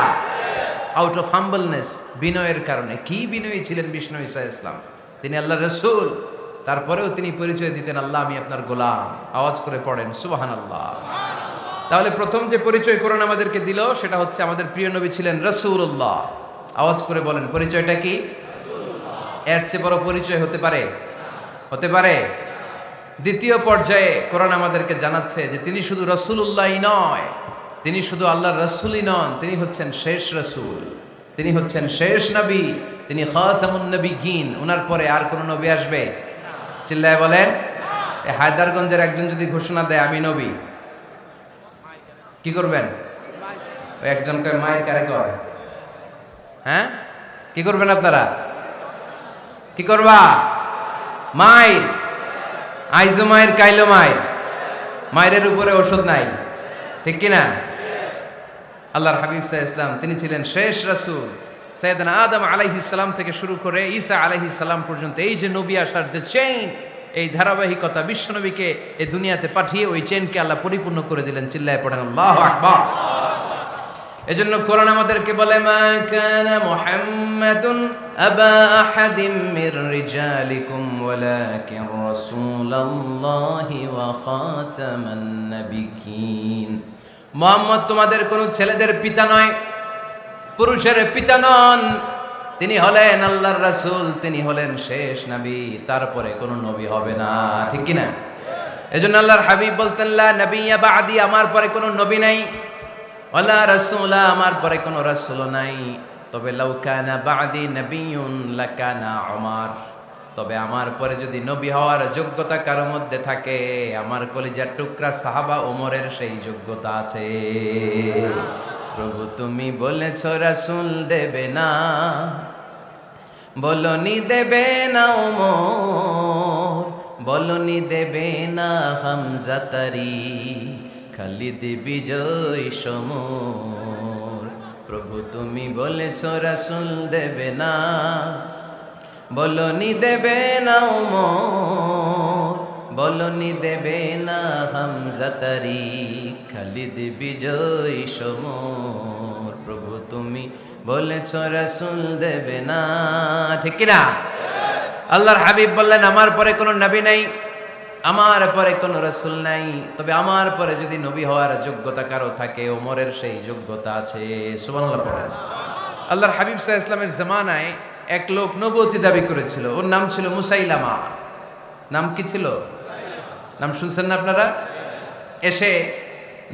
আউট অফ হাম্বলনেস, বিনয়ের কারণে। কি বিনয়ী ছিলেন বিষ্ণু ঈসা ইসলাম। তিনি আল্লাহর রাসূল, তারপরেও তিনি পরিচয় দিতেন, আল্লাহ আমি আপনার গোলাম। আওয়াজ করে পড়েন সুবহানাল্লাহ। তাহলে প্রথম যে পরিচয় কোরআন আমাদেরকে দিল সেটা হচ্ছে আমাদের প্রিয় নবী ছিলেন রাসূলুল্লাহ। আওয়াজ করে বলেন পরিচয়টা কি? এর চেয়ে বড় পরিচয় হতে পারে? হতে পারে? দ্বিতীয় পর্যায়ে কোরআন আমাদেরকে জানাচ্ছে যে তিনি শুধু রাসূলুল্লাহই নয়, তিনি শুধু আল্লাহর রাসূলই নন, তিনি হচ্ছেন শেষ রাসূল, তিনি হচ্ছেন শেষ নবী, তিনি খাতামুন নবিয়্যিন। ওনার পরে আর কোন নবী আসবে? চিল্লায় বলেন। এই হায়দারগঞ্জের একজন যদি ঘোষণা দেয় আমি নবী, কি করবেন? ওই একজন কয় মায়ের কারে কয়, হ্যাঁ কি করবেন আপনারা? কি করবা? মায়ের। আইজো মায়ের কাইলো মায়ের, মায়ের উপরে ওষুধ নাই। ঠিক কিনা? আল্লাহর হাবিব সাল্লাল্লাহু আলাইহি ওয়াসাল্লাম তিনি ছিলেন শেষ রাসূল। সাইয়েদনা আদম আলাইহিস সালাম থেকে শুরু করে ঈসা আলাইহিস সালাম পর্যন্ত এই যে নবী আসার যে চেইন, এই ধারাবাহিকতা, বিশ্বনবীকে এই দুনিয়াতে পাঠিয়ে ওই চেইনকে আল্লাহ পরিপূর্ণ করে দিলেন। চিল্লায়ে পড়েন আল্লাহু আকবার। এজন্য কোরআন আমাদেরকে বলে, মা কানা মুহাম্মাদুন আবা আহাদিম মির রিজালিকুম ওয়ালাকিন রাসূলুল্লাহি ওয়া খাতামান নাবিয়্যিন। মুহাম্মদ তোমাদের কোন ছেলেদের পিতা নয়, পুরুষের পিতা নন, তিনি হলেন আল্লাহর রাসূল, তিনি হলেন শেষ নবী, তারপরে কোন নবী হবে না। ঠিক কি না? এজন্য আল্লাহর হাবিব বলতেন, লা নাবিয়্যা বা'দি, আমার পরে কোন নবী নাই, ওয়ালা রাসূলা, আমার পরে কোন রাসূল নাই। তবে লাউ কানা বা'দি নাবিয়্যুন লাকানা উমর, তবে আমার পরে যদি নবী হওয়ার যোগ্যতা কারো মধ্যে থাকে, আমার কলিজার টুকরা সাহাবা ওমরের সেই যোগ্যতা আছে। প্রভু তুমি বলেছ রাসূল দেবে না, বলনি দেবে না ওমর, বলনি দেবে না হামজা তারি, খালিদ বিজয় সমর। প্রভু তুমি বলেছ রাসূল দেবে না, বলনি দেবে না ওমর, বলনি দেবে না হামজা তারি, খালিদ বিজয় সমর। প্রভু তুমি বলেছ রাসূল দেবে না। ঠিক কি না? আল্লাহর হাবিব বললেন, আমার পরে কোনো নবী নাই, আমার পরে কোনো রাসূল নাই, তবে আমার পরে যদি নবী হওয়ার যোগ্যতা কারো থাকে, ওমরের সেই যোগ্যতা আছে। সুবহানাল্লাহ পড়েন। আল্লাহর হাবিব সাল্লাল্লাহু আলাইহি ওয়াসাল্লামের জামানায় এক লোক নবুয়তি দাবি করেছিল, ওর নাম ছিল মুসাইলামা। নাম কি ছিল? নাম শুনছেন না আপনারা? এসে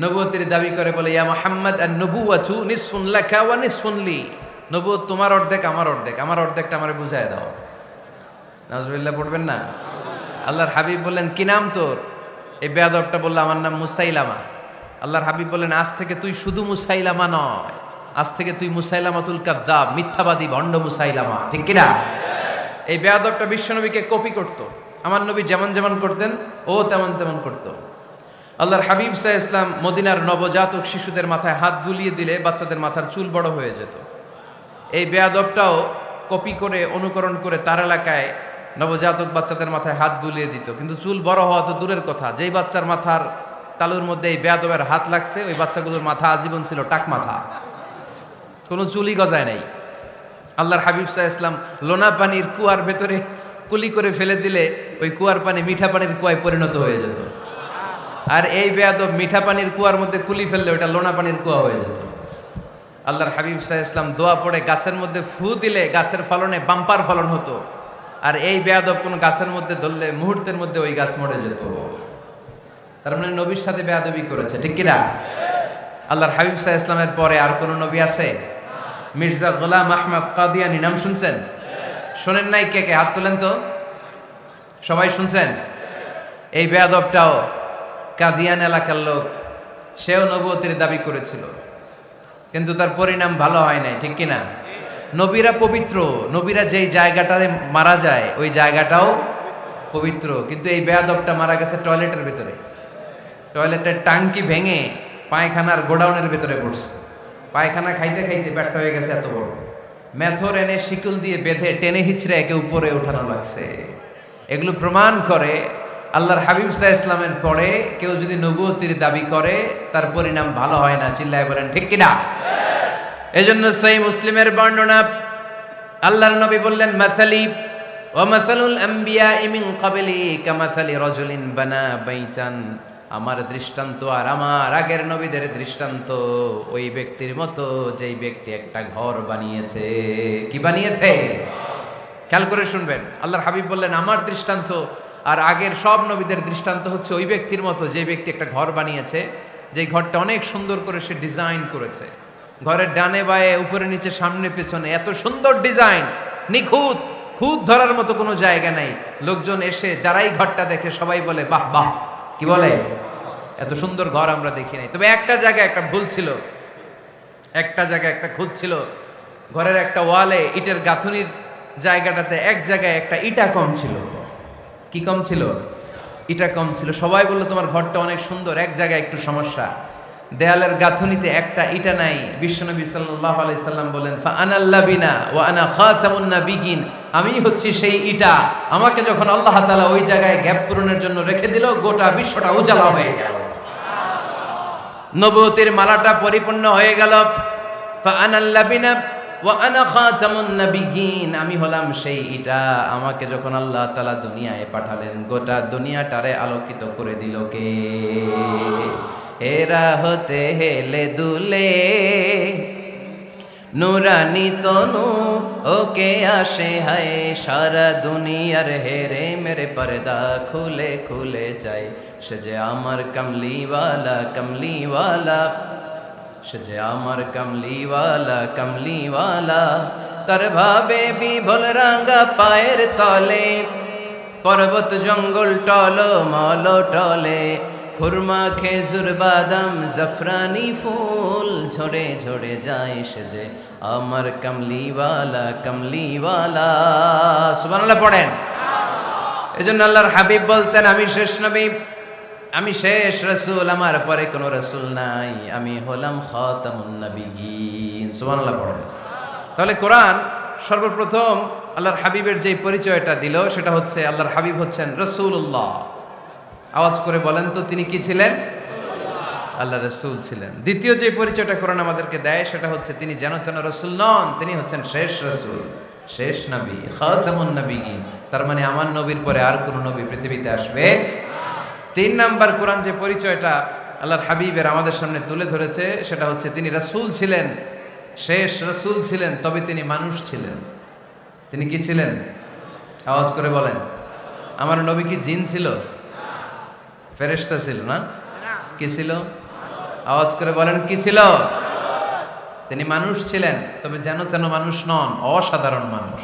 নবুয়তের দাবি করে বলে, ইয়া মুহাম্মদ আন-নবুওয়াতু নিসফুন লাকা ওয়া নিসফুন লি। নবুয়ত তোমার অর্ধেক, আমার অর্ধেক, আমার অর্ধেকটা আমারে বুঝায় দাও। নাউজুবিল্লাহ পড়বেন না? আল্লাহর হাবিব বললেন, কি নাম তোর? এই বেয়াদবটা বলল, আমার নাম মুসাইলামা। আল্লাহর হাবিব বললেন, আজ থেকে তুই শুধু মুসাইলামা নয়, আজ থেকে তুই মুসাইলামাতুল কাযযাব, মিথ্যাবাদী ভণ্ড মুসাইলামা। ঠিক কিনা? এই বেয়াদবটা বিশ্বনবীকে কপি করত। আমার নবী যেমন যেমন করতেন ও তেমন তেমন করত। আল্লাহর হাবিব সাল্লাল্লাহু আলাইহি ওয়াসাল্লাম মদিনার নবজাতক শিশুদের মাথায় হাত বুলিয়ে দিলে বাচ্চাদের মাথার চুল বড় হয়ে যেত। এই বেয়াদবটাও কপি করে, অনুকরণ করে তার এলাকায় নবজাতক বাচ্চাদের মাথায় হাত বুলিয়ে দিত। কিন্তু চুল বড় হওয়া তো দূরের কথা, যেই বাচ্চার মাথার তালুর মধ্যে এই বেয়াদবের হাত লাগছে, ওই বাচ্চাগুলোর মাথা আজীবন ছিল টাক মাথা, কোনো চুলই গজায় নাই। আল্লাহর হাবিব সাল্লাল্লাহু আলাইহি ওয়াসাল্লাম লোনা পানির কুয়ার ভেতরে কুলি করে ফেলে দিলে ওই কুয়ার পানি মিঠা পানির কুয়ায় পরিণত হয়ে যেত। আর এই বেয়াদব মিঠা পানির কুয়ার মধ্যে কুলি ফেললে ওটা লোনা পানির কুয়া হয়ে যেত। আল্লাহর হাবিব সাল্লাল্লাহু আলাইহি ওয়াসাল্লাম দোয়া পড়ে গাছের মধ্যে ফু দিলে গাছের ফলনে বাম্পার ফলন হতো। আর এই বেয়াদব কোন গাছের মধ্যে ধরলে মুহূর্তের মধ্যে ওই গাছ মরে যেত। তার মানে নবীর সাথে বেয়াদবি করেছে, ঠিক কিনা? আল্লাহর হাবিব সাল্লাল্লাহু আলাইহি ওয়াসাল্লামের পরে আর কোন নবী আছে? মির্জা গোলাম আহমদ কাদিয়ানী নাম শুনছেন? শোনেন নাই? কে কে হাত তোলেন তো? সবাই শুনছেন? এই বেয়াদবটাও কাদিয়ান এলাকার লোক, সেও নবুয়তের দাবি করেছিল, কিন্তু তার পরিণাম ভালো হয় নাই, ঠিক কিনা? নবীরা পবিত্র, নবীরা যেই জায়গাটাতে মারা যায় ওই জায়গাটাও পবিত্র, কিন্তু এই বেয়াদবটা মারা গেছে টয়লেটের ভিতরে। টয়লেটের টাঙ্কি ভেঙে পায়খানার গোডাউনের ভিতরে পড়ছে। পায়খানা খাইতে খাইতে পেটটা হয়ে গেছে এত বড়, মেথর এনে শিকল দিয়ে বেঁধে টেনে হিচড়ে একে উপরে ওঠানো লাগছে। এগুলো প্রমাণ করে আল্লাহর হাবিব সাল্লাল্লাহু আলাইহি ওয়াসাল্লামের পরে কেউ যদি নবুয়তির দাবি করে তার পরিণাম ভালো হয় না। চিল্লায় বলেন ঠিক কিনা? এজন্য সহিহ মুসলিমের বর্ণনা, আল্লাহর নবী বললেন, মাসালি ওয়া মাসালুল আমবিয়া মিন ক্বাবলি কামাসালি রাজুলিন বানা বাইতান। আমার দৃষ্টান্ত আর আমার আগের নবীদের দৃষ্টান্ত ওই ব্যক্তির মতো যেই ব্যক্তি একটা ঘর বানিয়েছে। কি বানিয়েছে? খেয়াল করে শুনবেন। আল্লাহর হাবিব বললেন, আমার দৃষ্টান্ত আর আগের সব নবীদের দৃষ্টান্ত হচ্ছে ওই ব্যক্তির মতো যে ব্যক্তি একটা ঘর বানিয়েছে, যেই ঘরটা অনেক সুন্দর করে সে ডিজাইন করেছে। ঘরের ডানে বায়ে উপরে নিচে সামনে পেছনে এত সুন্দর ডিজাইন, নিখুঁত, খুঁত ধরার মতো কোনো জায়গা নাই। লোকজন এসে যারাই ঘরটা দেখে সবাই বলে বাহ বাহ। কি বলে? এত সুন্দর ঘর আমরা দেখি নাই। তবে একটা জায়গায় একটা ভুল ছিল, একটা জায়গায় একটা খুঁত ছিল। ঘরের একটা ওয়ালে ইটের গাঁথুনির জায়গাটাতে এক জায়গায় একটা ইটা কম ছিল। কি কম ছিল? ইটা কম ছিল। সবাই বললো তোমার ঘরটা অনেক সুন্দর, এক জায়গায় একটু সমস্যা, দেয়ালের গাঁথুনিতে একটা ইটা নাই। বিশ্বনবী সাল্লাল্লাহু আলাইহি সাল্লাম বলেন, ফা আনাল লাবিনা ওয়া আনা খাতামুন নাবিয়িন। আমি হচ্ছি সেই ইটা, আমাকে যখন আল্লাহ তাআলা ওই জায়গায় গ্যাপ পূরণের জন্য রেখে দিল, গোটা বিশ্বটা উজালা হয়ে গেল, নবুয়তের মালাটা পরিপূর্ণ হয়ে গেল। ফা আনাল লাবিনা ওয়া আনা খাতামুন নাবিয়িন। আমি হলাম সেই ইটা, আমাকে যখন আল্লাহ তাআলা দুনিয়ায় পাঠালেন, গোটা দুনিয়াটারে আলোকিত করে দিল কে? এরা হতে হেলে দুলে নুরানি তনু ওকে আসে হায়, সারা দুনিয়ার হেরে মেরে পর্দা খুলে খুলে যায়। সে যে আমার কমলিওয়ালা কমলিওয়ালা, সে যে আমার কমলিওয়ালা কমলিওয়ালা। তার ভাবে বিভোল রাঙা পায়ের তলে, পর্বত জঙ্গল টল মল টলে, খুরমা খেজুর বাদাম জাফরানি ফুল ঝরে ঝরে যায়। সে যে আমার কমলিওয়ালা কমলিওয়ালা। সুবহানাল্লাহ পড়েন। এজন্য আল্লাহর হাবিব বলতেন, আমি শেষ নবী, আমি শেষ রাসূল, আমার পরে কোনো রাসূল নাই, আমি হলাম খাতামুন নাবিয়িন। সুবহানাল্লাহ পড়েন। তাহলে কোরআন সর্বপ্রথম আল্লাহর হাবিবের যে পরিচয়টা দিল সেটা হচ্ছে আল্লাহর হাবিব হচ্ছেন রাসূলুল্লাহ। আওয়াজ করে বলেন তো, তিনি কি ছিলেন? আল্লাহ রাসূল ছিলেন। দ্বিতীয় যে পরিচয়টা কোরআন আমাদেরকে দেয় সেটা হচ্ছে তিনি যেন তেন রাসূল নন, তিনি হচ্ছেন শেষ রাসূল, শেষ নবী, খাতামুন নাবিয়িন। তার মানে আমার নবীর পরে আর কোন নবী পৃথিবীতে আসবে। তিন নাম্বার কোরআন যে পরিচয়টা আল্লাহর হাবিবের আমাদের সামনে তুলে ধরেছে সেটা হচ্ছে তিনি রাসূল ছিলেন, শেষ রাসূল ছিলেন, তবে তিনি মানুষ ছিলেন। তিনি কি ছিলেন? আওয়াজ করে বলেন। আমার নবী কি জিন ছিল? ফেরেশতা ছিল না? কি ছিল? আওয়াজ করে বলেন, কি ছিল? তিনি মানুষ ছিলেন, তবে যেন তেন মানুষ নন, অসাধারণ মানুষ।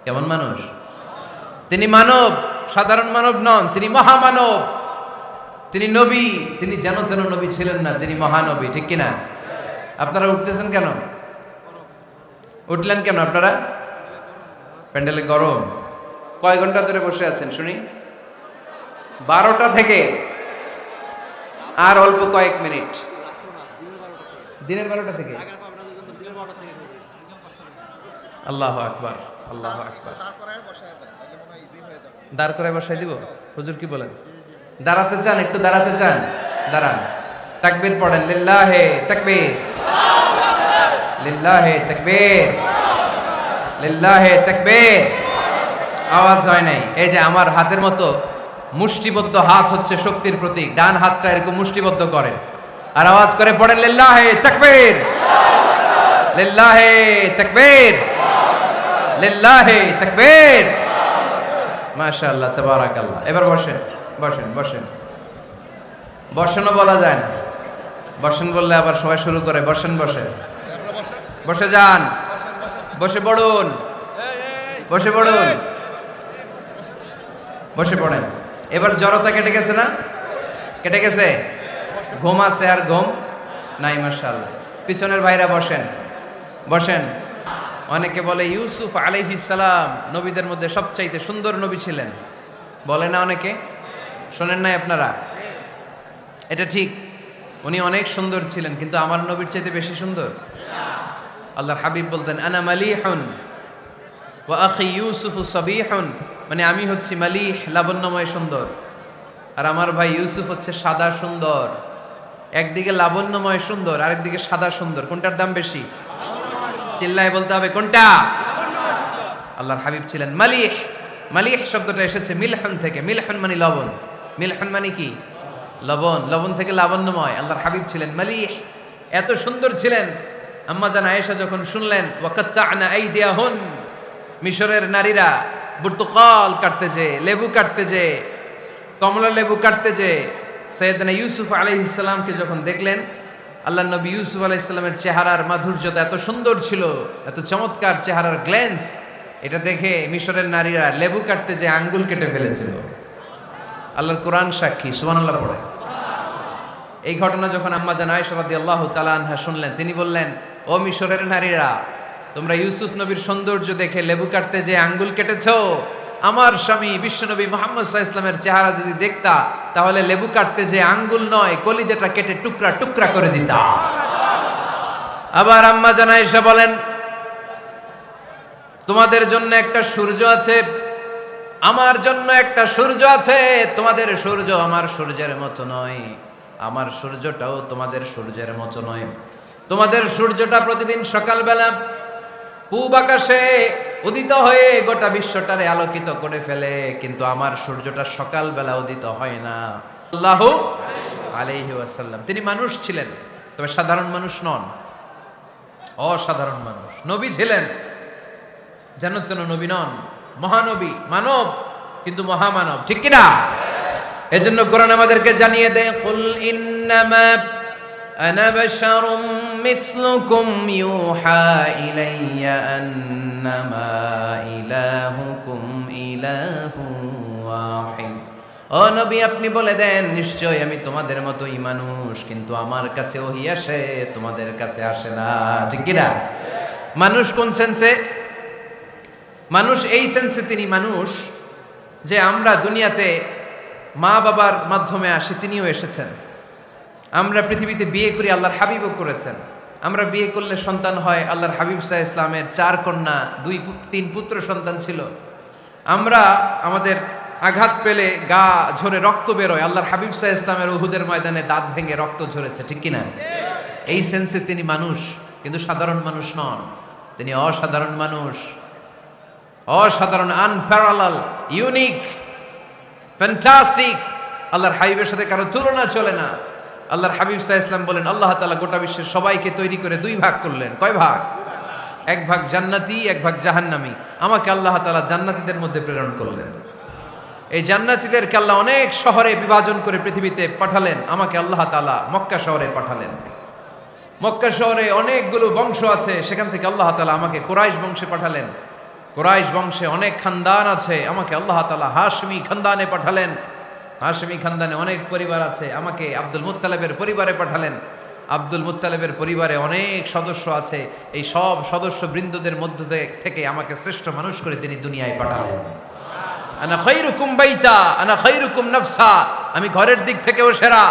কেমন মানুষ? তিনি মানব, সাধারণ মানব নন, তিনি মহামানব। তিনি নবী, তিনি যেন তেন নবী ছিলেন না, তিনি মহানবী। ঠিক কিনা? আপনারা উঠতেছেন কেন? উঠলেন কেন আপনারা? প্যান্ডেলে গরম। কয় ঘন্টা ধরে বসে আছেন শুনি? 12টা থেকে আর অল্প কয়েক মিনিট। দিনের 12টা থেকে। আল্লাহু আকবার, আল্লাহু আকবার। দাঁড় করে বসাই দিব? হুজুর কি বলেন? দাঁড়াতে চান? একটু দাঁড়াতে চান? দাঁড়ান। তাকবীর পড়েন, লিল্লাহে তাকবীর, লিল্লাহে তাকবীর, লিল্লাহে তাকবীর। আওয়াজ হয় নাই। এই যে আমার হাতের মতো মুষ্টিবদ্ধ হাত হচ্ছে শক্তির প্রতীক। ডান হাতটা এরকম মুষ্টিবদ্ধ করেন আর আওয়াজ করে পড়েন, লিল্লাহে তাকবীর, লিল্লাহে তাকবীর, লিল্লাহে তাকবীর। মাশাআল্লাহ, তাবারাকাল্লাহ। এবার বসেন, বসেন, বসেন। বসেনও বলা যায় না, বসেন বললে আবার সবাই শুরু করে বসেন, বসেন, বসে যান, বসে পড়ুন, বসে পড়ুন, বসে পড়েন। এবার জড়তা কেটে গেছে না? কেটে গেছে? ঘুম আছে আর ঘুম নাই? মাশাআল্লাহ। পিছনের ভাইরা বসেন, বসেন। অনেকে বলে ইউসুফ আলাইহিস সালাম নবীদের মধ্যে সবচাইতে সুন্দর নবী ছিলেন, বলে না অনেকে? শোনেন নাই আপনারা? এটা ঠিক, উনি অনেক সুন্দর ছিলেন, কিন্তু আমার নবীর চাইতে বেশি সুন্দর? আল্লাহর হাবিব বলতেন, আনা মালিহুন ওয়া আখি ইউসুফু সাবিহুন, মানে আমি হচ্ছি মালিহ, লাবণ্যময় সুন্দর, আর আমার ভাই ইউসুফ হচ্ছে সাদা সুন্দর। একদিকে লাবণ্যময় সুন্দর, আরেকদিকে সাদা সুন্দর, কোনটার দাম বেশি? চিল্লায় বলতে হবে কোনটা? আল্লাহর হাবিব ছিলেন মালিহ। মালিহ শব্দটা এসেছে মিলহন থেকে। মিলহন মানে লবণ, মিলহন মানে কি? লবণ। লবণ থেকে লাবণ্যময়। আল্লাহর হাবিব ছিলেন মালিহ, এত সুন্দর ছিলেন। আম্মা জান আয়েশা যখন শুনলেন ওয়াকাত্তা'না আইদিয়াহুন, মিশরের নারীরা বুর্তুকাল কাটতে যে, লেবু কাটতে যে, কমলা লেবু কাটতে যে, সাইয়েদনা ইউসুফ আলাইহিস সালামকে যখন দেখলেন, আল্লাহ নবী ইউসুফ আলাইহিস সালামের চেহারার মাধুর্যতা এত সুন্দর ছিল, এত চমৎকার চেহারার গ্ল্যান্স, এটা দেখে মিশরের নারীরা লেবু কাটতে যে আঙ্গুল কেটে ফেলেছিল। আল্লাহর কোরআন সাক্ষী, সুবহানাল্লাহ পড়ে। এই ঘটনা যখন আম্মা জান আয়েশা রাদিয়াল্লাহু তাআলা আনহা শুনলেন, তিনি বললেন, ও মিশরের নারীরা, তোমরা ইউসুফ নবীর সৌন্দর্য দেখে লেবু কাটতে যে আঙ্গুল কেটেছো, আমার স্বামী বিশ্বনবী মুহাম্মদ সাল্লাল্লাহু আলাইহি ওয়াসাল্লামের চেহারা যদি দেখতা, তাহলে লেবু কাটতে যে আঙ্গুল নয়, কলিজাটা কেটে টুকরা টুকরা করে দিতা। আবার আম্মা জান আয়েশা বলেন, তোমাদের জন্য একটা সূর্য আছে, আমার জন্য একটা সূর্য আছে। তোমাদের সূর্য আমার সূর্যের মতো নয়, আমার সূর্যটাও তোমাদের সূর্যের মতো নয়। তোমাদের সূর্যটা প্রতিদিন সকালবেলা পূব আকাশে উদিত হয়ে গোটা বিশ্বটারে আলোকিত করে ফেলে, কিন্তু আমার সূর্যটা সকালবেলা উদিত হয় না। সাল্লাল্লাহু আলাইহি ওয়াসাল্লাম। তিনি মানুষ ছিলেন, তবে সাধারণ মানুষ নন, অসাধারণ মানুষ। নবী ছিলেন, যেন তেন নবী নন, মহানবী, মানব কিন্তু মহামানব। ঠিক কিনা? এজন্য কোরআন আমাদেরকে জানিয়ে দেয়, কুল ইন্নামা আনা বাশারুম মিসলুকুম ইউহা ইলাইয়া আন্নামা ইলাহুকুম ইলাহু ওয়াহিদ। ও নবী, আপনি বলে দেন, নিশ্চয় আমি তোমাদের মতোই মানুষ, কিন্তু আমার কাছে ওহী আসে, তোমাদের কাছে আসে না। ঠিক কিনা? মানুষ কোন সেন্সে? মানুষ এই সেন্সে তিনি মানুষ যে আমরা দুনিয়াতে মা বাবার মাধ্যমে আসি, তিনিও এসেছেন। আমরা পৃথিবীতে বিয়ে করি, আল্লাহর হাবিবও করেছেন। আমরা বিয়ে করলে সন্তান হয়, আল্লাহর হাবিব সাল্লাল্লাহু আলাইহি ওয়াসাল্লামের 4 কন্যা, 2-3 পুত্র সন্তান ছিল। আমরা আমাদের আঘাত পেলে গা ঝরে রক্ত বেরোয়, আল্লাহর হাবিব সাল্লাল্লাহু আলাইহি ওয়াসাল্লামের উহুদের ময়দানে দাঁত ভেঙে রক্ত ঝরেছে। ঠিক কিনা? এই সেন্সে তিনি মানুষ, কিন্তু সাধারণ মানুষ নন, তিনি অসাধারণ মানুষ। অসাধারণ, আনপ্যারালাল, ইউনিক, ফ্যান্টাস্টিক। আল্লাহর হাবিবের সাথে কারো তুলনা চলে না। আল্লাহর হাবিব সাল্লাল্লাহু আলাইহি ওয়াসাল্লাম বলেন, আল্লাহ তাআলা গোটা বিশ্বের সবাইকে তৈরি করে 2 ভাগ করলেন। কয় ভাগ? 1 ভাগ জান্নাতি, 1 ভাগ জাহান্নামী। আমাকে আল্লাহ তাআলা জান্নাতীদের মধ্যে প্রেরণ করলেন। এই জান্নাতীদেরকে আল্লাহ অনেক শহরে বিভাজন করে পৃথিবীতে পাঠালেন, আমাকে আল্লাহ তাআলা মক্কা শহরে পাঠালেন। মক্কা শহরে অনেকগুলো বংশ আছে, সেখান থেকে আল্লাহ তাআলা আমাকে কুরাইশ বংশে পাঠালেন। কুরাইশ বংশে অনেক খানদান আছে, আমাকে আল্লাহ তাআলা হাশমি খানদানে পাঠালেন। হাশমি খানদানে অনেক পরিবার আছে, আমাকে আব্দুল মুত্তালিবের পরিবারে পাঠালেন। আব্দুল মুত্তালিবের পরিবারে অনেক সদস্য আছে, এই সব সদস্য বৃন্দদের মধ্য থেকে আমাকে শ্রেষ্ঠ মানুষ করে তিনি দুনিয়ায় পাঠালেন। আনা খায়রুকুম বাইতা আনা খায়রুকুম নাফসা, আমি ঘরের দিক থেকেও সেরা,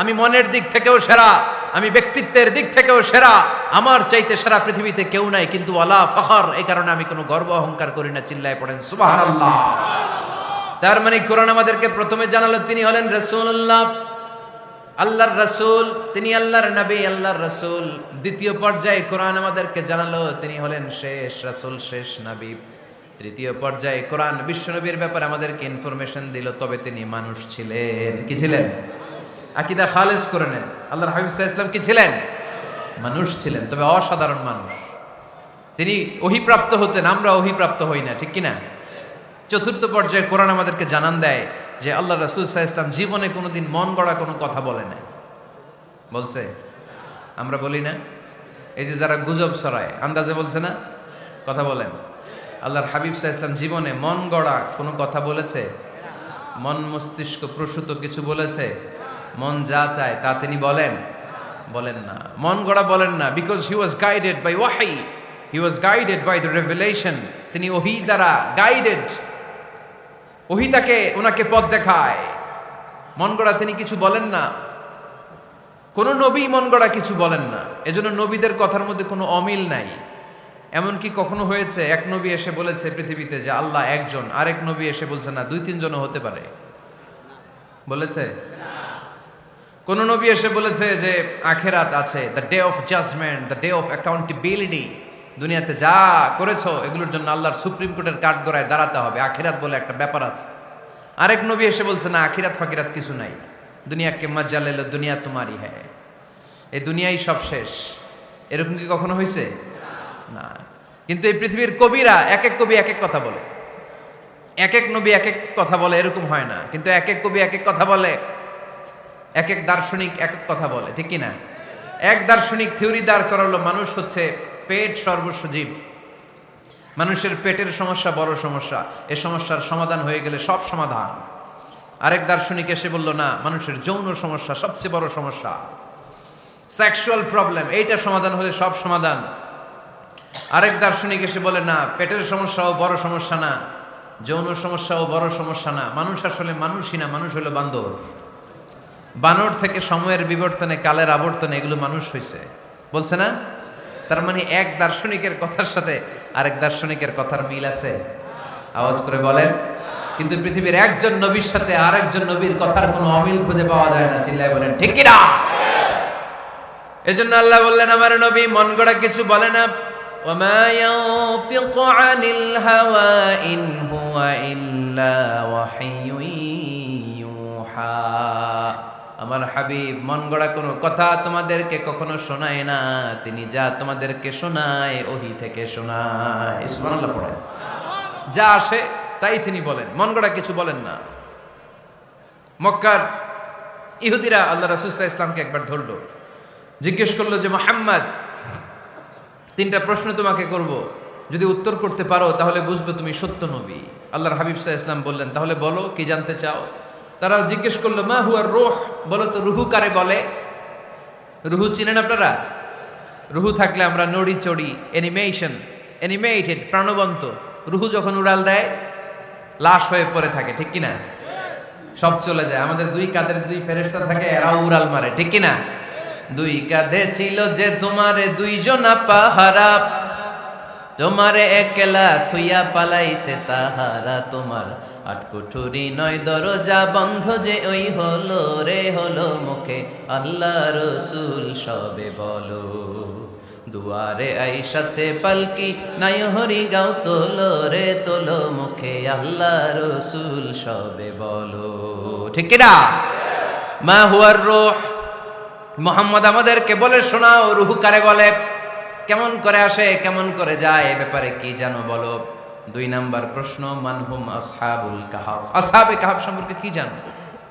আমি মনের দিক থেকেও সেরা, আমি ব্যক্তিত্বের দিক থেকেও সেরা, আমার চাইতে সেরা পৃথিবীতে কেউ নাই। কিন্তু ওয়ালা ফখর, এই কারণে আমি কোনো গর্ব অহংকার করি না। চিল্লায় পড়েন সুবহানাল্লাহ। তার মানে কোরআন আমাদেরকে প্রথমে জানালো তিনি হলেন রাসূলুল্লাহ, আল্লাহর রাসূল, তিনি আল্লাহর নবী, আল্লাহর রাসূল। দ্বিতীয় পর্যায়ে কোরআন আমাদেরকে জানালো তিনি হলেন শেষ রাসূল, শেষ নবী। তৃতীয় পর্যায়ে কোরআন বিশ্বনবীর ব্যাপারে আমাদেরকে ইনফরমেশন দিল, তবে তিনি মানুষ ছিলেন। কি ছিলেন? আকীদা খালেস করে নেন, আল্লাহর হাবিব সাল্লাল্লাহু আলাইহি ওয়াসাল্লাম কি ছিলেন? মানুষ ছিলেন, তবে অসাধারণ মানুষ। তিনি ওহীপ্রাপ্ত হতেন, আমরা ওহীপ্রাপ্ত হই না, ঠিক কিনা? চতুর্থ পর্যায়ে কোরআন আমাদেরকে জানান দেয় যে আল্লাহ রাসূল সাল্লাল্লাহু আলাইহি ওয়াসাল্লাম জীবনে কোনোদিন মন গড়া কোনো কথা বলে না। বলছে? আমরা বলি না? এই যে যারা গুজব ছড়ায়, আন্দাজে বলছে না? কথা বলেন। আল্লাহর হাবিব সাল্লাল্লাহু আলাইহি ওয়াসাল্লাম জীবনে মন গড়া কোনো কথা বলেছে? মন মস্তিষ্ক প্রসূত কিছু বলেছে? মন যা চায় তা তিনি বলেন? বলেন না, মন গড়া বলেন না। Because he was guided by ওয়াহি, he was guided by the revelation. তিনি ওহী দ্বারা গাইডেড, ওহী তাকে ওনাকে পথ দেখায়। মন গড়া তিনি কিছু বলেন না, কোন নবী মন গড়া কিছু বলেন না। এজন্য নবীদের কথার মধ্যে কোনো অমিল নাই। এমনকি কখনো হয়েছে এক নবী এসে বলেছে পৃথিবীতে যে আল্লাহ একজন, আরেক নবী এসে বলছে না, দুই তিনজনও হতে পারে? বলেছে? কোন নবী এসে বলেছে যে আখিরাত আছে, the day of judgement, the day of accountability, দুনিয়াতে যা করেছো এগুলোর জন্য আল্লাহর সুপ্রিম কোর্টের কাঠগড়ায় দাঁড়াতে হবে, আখিরাত বলে একটা ব্যাপার আছে। আরেক নবী এসে বলছে না, আখিরাত ফাকিরাত কিছু নাই, দুনিয়াকে মজা লেলো, দুনিয়া তোমারই হ্যায়, এই দুনিয়াই সব শেষ। এরকম কি কখনো হয়েছে? না। কিন্তু এই পৃথিবীর কবিরা, এক এক কবি এক এক কথা বলে, এক এক নবী এক এক কথা বলে, এরকম হয় না। কিন্তু এক এক কবি এক এক কথা বলে, এক এক দার্শনিক এক এক কথা বলে, ঠিক কি না? এক দার্শনিক থিওরি দাঁড় করালো, মানুষ হচ্ছে পেট সর্বস্ব জীব, মানুষের পেটের সমস্যা বড় সমস্যা, এ সমস্যার সমাধান হয়ে গেলে সব সমাধান। আরেক দার্শনিক এসে বলল না, মানুষের যৌন সমস্যা সবচেয়ে বড় সমস্যা, সেক্সুয়াল প্রবলেম, এইটা সমাধান হলে সব সমাধান। আরেক দার্শনিক এসে বলে না, পেটের সমস্যাও বড় সমস্যা না, যৌন সমস্যাও বড় সমস্যা না, মানুষ আসলে মানুষই না, মানুষ হলো বান্দর। বানর থেকে সময়ের বিবর্তনে, কালের আবর্তনে এগুলো মানুষ হয়েছে, বলছে না? তার মানে এক দার্শনিকের কথার সাথে আরেক দার্শনিকের কথার মিল আছে? আওয়াজ করে বলেন। কিন্তু পৃথিবীর একজন নবীর সাথে আরেকজন নবীর কথার কোনো অমিল খুঁজে পাওয়া যায় না। চিল্লায় বলেন ঠিক কি না? এজন্য আল্লাহ বললেন আমার নবী মন গড়া কিছু বলে না। ওয়ামা ইয়ানতিকু আনিল হাওয়া ইন হুয়া ইল্লা ওয়াহিয়ুন ইউহা। আমার হাবিব মন গড়া কোনো কথা তোমাদেরকে কখনো শোনায় না, তিনি যা তোমাদেরকে শোনায় ওহী থেকে শোনায়। সুবহানাল্লাহ পড়ে। যা আসে তাই তিনি বলেন, মন গড়া কিছু বলেন না। মক্কার ইহুদিরা আল্লাহ রাসূল সাল্লাল্লাহু আলাইহি ওয়াসাল্লামকে একবার ধরলো, জিজ্ঞেস করলো যে মুহাম্মদ, তিনটা প্রশ্ন তোমাকে করব, যদি উত্তর করতে পারো তাহলে বুঝবে তুমি সত্য নবী। আল্লাহর হাবিব সাল্লাল্লাহু আলাইহি ওয়াসাল্লাম বললেন, তাহলে বলো কি জানতে চাও? তারা জিজ্ঞেস করলো মা হুয়া রূহ, বলো তো রুহু কারে বলে? রুহু চিনেন আপনারা? রুহু থাকলে আমরা নড়ি চড়ি, অ্যানিমেশন, অ্যানিমেটেড, প্রাণবন্ত। রুহু যখন উড়াল দেয় লাশ হয়ে পড়ে থাকে, ঠিক কিনা? সব চলে যায়। আমাদের দুই কাঁধের দুই ফেরেশতা থাকে, এরাও উড়াল মারে, ঠিক কিনা? দুই কাঁধে ছিল যে তোমারে দুইজনা পাহারা, তোমারে একলা থুইয়া পালাইছে তাহারা, তোমার আটকুঠুরি নয় দরজা বন্ধ যে ওই হলো রে হলো মুখে আল্লাহ রসুল সবে বলো, দুয়ারে আইসাছে পালকি নাই হরি গাও তোলো রে তোলো মুখে আল্লাহ রসুল সবে বলো, ঠিক কিনা? মা হুয়ার রূহ, মুহাম্মদ আমাদেরকে বলে শোনাও রুহু কারে বলে, কেমন করে আসে, কেমন করে যায়, এ ব্যাপারে কি জানো বলো। 2 নাম্বার প্রশ্ন মানহুম আসহাবুল কাহাফ, আসহাবে কাহাফ সম্পর্কে কি জানো?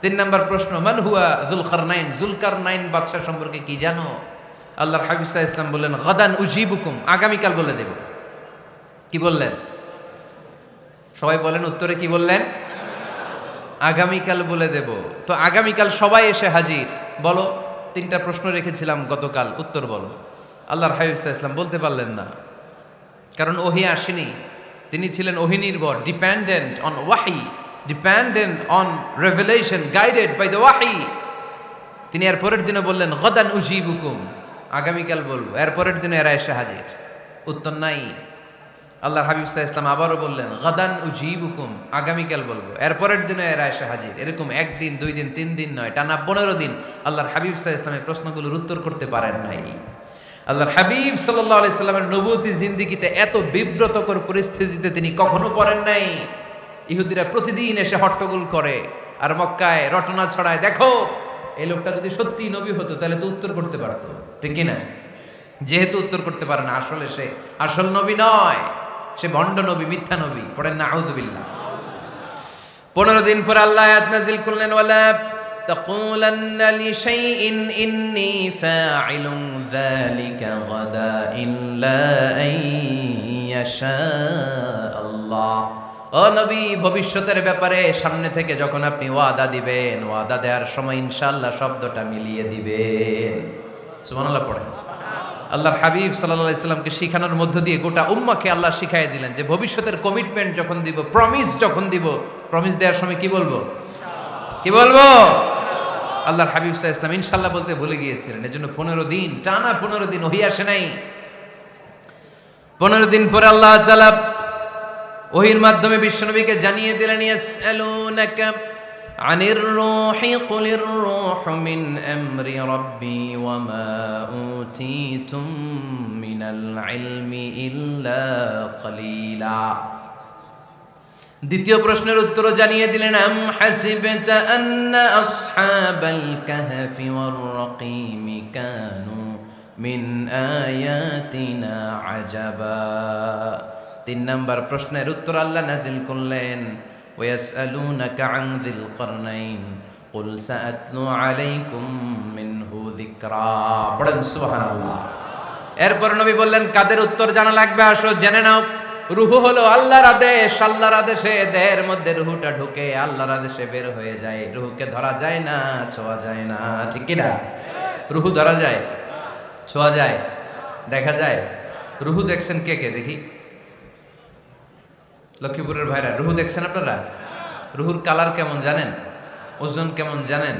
3 নাম্বার প্রশ্ন মান হুয়া যুলকারনাইন, যুলকারনাইন বাদশা সম্পর্কে কি জানো? আল্লাহর হাবিব সাল্লাল্লাহু আলাইহি ওয়াসাল্লাম বললেন গাদান উজিবুকুম, আগামীকাল বলে দেব। কি বললেন? সবাই বলেন উত্তরে কি বললেন? আগামীকাল বলে দেব। তো আগামীকাল সবাই এসে হাজির। বলো, 3টা প্রশ্ন রেখেছিলাম গতকাল, উত্তর বলো। আল্লাহর হাবিব সাল্লাল্লাহু আলাইহি ওয়াসাল্লাম বলতে পারলেন না, কারণ ওহী আসেনি। তিনি ছিলেন ওহী নির্ভর, ডিপেন্ডেন্ট অন ওয়াহি, dependent on revelation, guided by the ওয়াহি। তিনি এর পরের দিনে বললেন গাদান উজিবুকুম, আগামীকাল বলবো। এর পরের দিনে এরা এসে হাজির, উত্তর নাই। আল্লাহর হাবিব সাল্লাল্লাহু আলাইহি ওয়াসাল্লাম আবারও বললেন গাদান উজিবুকুম, আগামীকাল বলবো। এর পরের দিনে এরা এসে হাজির। এরকম 1 দিন 2 দিন 3 দিন নয়, টানা 15 দিন আল্লাহর হাবিব সাল্লাল্লাহু আলাইহি ওয়াসাল্লামের প্রশ্নগুলোর উত্তর করতে পারেন নাই। আল্লাহর হাবিব সাল্লাল্লাহু আলাইহি সাল্লামের নবুয়তি জিন্দেগিতে এত বিব্রতকর পরিস্থিতিতে তিনি কখনো পড়েন নাই। ইহুদিরা প্রতিদিন এসে হট্টগোল করে আর মক্কায় রটনা ছড়ায়, দেখো এই লোকটা যদি সত্যি নবী হতো তাহলে তো উত্তর করতে পারতো, ঠিক কি না? যেহেতু উত্তর করতে পারে না, আসলে সে আসল নবী নয়, সে ভণ্ড নবী, মিথ্যা নবী। পড়েন না আউযুবিল্লাহ। 15 দিন পর আল্লাহ আয়াত নাযিল করলেন ওয়ালা তাকুলান্না লিশাইইন ইন্নী ফাইলুন যালিকা গাদা ইল্লা আইয়াশা আল্লাহ। ও নবী, ভবিষ্যতের ব্যাপারে সামনে থেকে যখন আপনি ওয়াদা দিবেন, ওয়াদা দেওয়ার সময় ইনশাআল্লাহ শব্দটা মিলিয়ে দিবেন। সুবহানাল্লাহ পড়েন। আল্লাহর হাবিব সাল্লাল্লাহু আলাইহি সাল্লামকে শিখানোর মধ্য দিয়ে গোটা উম্মাহকে আল্লাহ শিখাই দিলেন যে ভবিষ্যতের কমিটমেন্ট যখন দিব, প্রমিস যখন দিব, প্রমিস দেওয়ার সময় কি বলবো? কি বলবো? আল্লাহর হাবিব সাল্লাল্লাহু আলাইহি সাল্লাম ইনশাআল্লাহ বলতে ভুলে গিয়েছিলেন। এজন্য 15 দিন টানা 15 দিন ওহী আসে নাই। 15 দিন পরে আল্লাহ তাআলা ওহীর মাধ্যমে বিশ্বনবীকে জানিয়ে দিলেন ইয়াসআলুনাকা আনির রূহি কুলির রূহু মিন আমরি রাব্বি ওয়া মা উতীতুম মিনাল ইলমি ইল্লা কলিলা। দ্বিতীয় প্রশ্নের উত্তর জানিয়ে দিলেন আম হাসিবতা আন্না আসহাবাল কাহফি ওয়ার রাকিম কানু মিন আয়াতিনা আজাবা। 3 নাম্বার প্রশ্নের উত্তর আল্লাহ নাজিল করলেন ওয়াসআলুনাকা আন যিল কারনাইন কুল সাআতলু আলাইকুম মিনহু যিকরা। পড়েন সুবহানাল্লাহ। এরপর নবী বললেন কাদের উত্তর জানা লাগবে, আসো জেনে নাও। রূহ হলো আল্লাহর আদেশ, আল্লাহর আদেশে দেহের মধ্যে রূহটা ঢুকে আল্লাহর আদেশে বের হয়ে যায়। রূহকে ধরা যায় না, ছোঁয়া যায় না, ঠিক কি না? রূহ ধরা যায়, ছোঁয়া যায়, দেখা যায়? রূহ দেখছেন কে কে? দেখি লক্ষ্মীপুরের ভাইরা, রূহ দেখছেন আপনারা? রূহুর কালার কেমন জানেন? ওজন কেমন জানেন?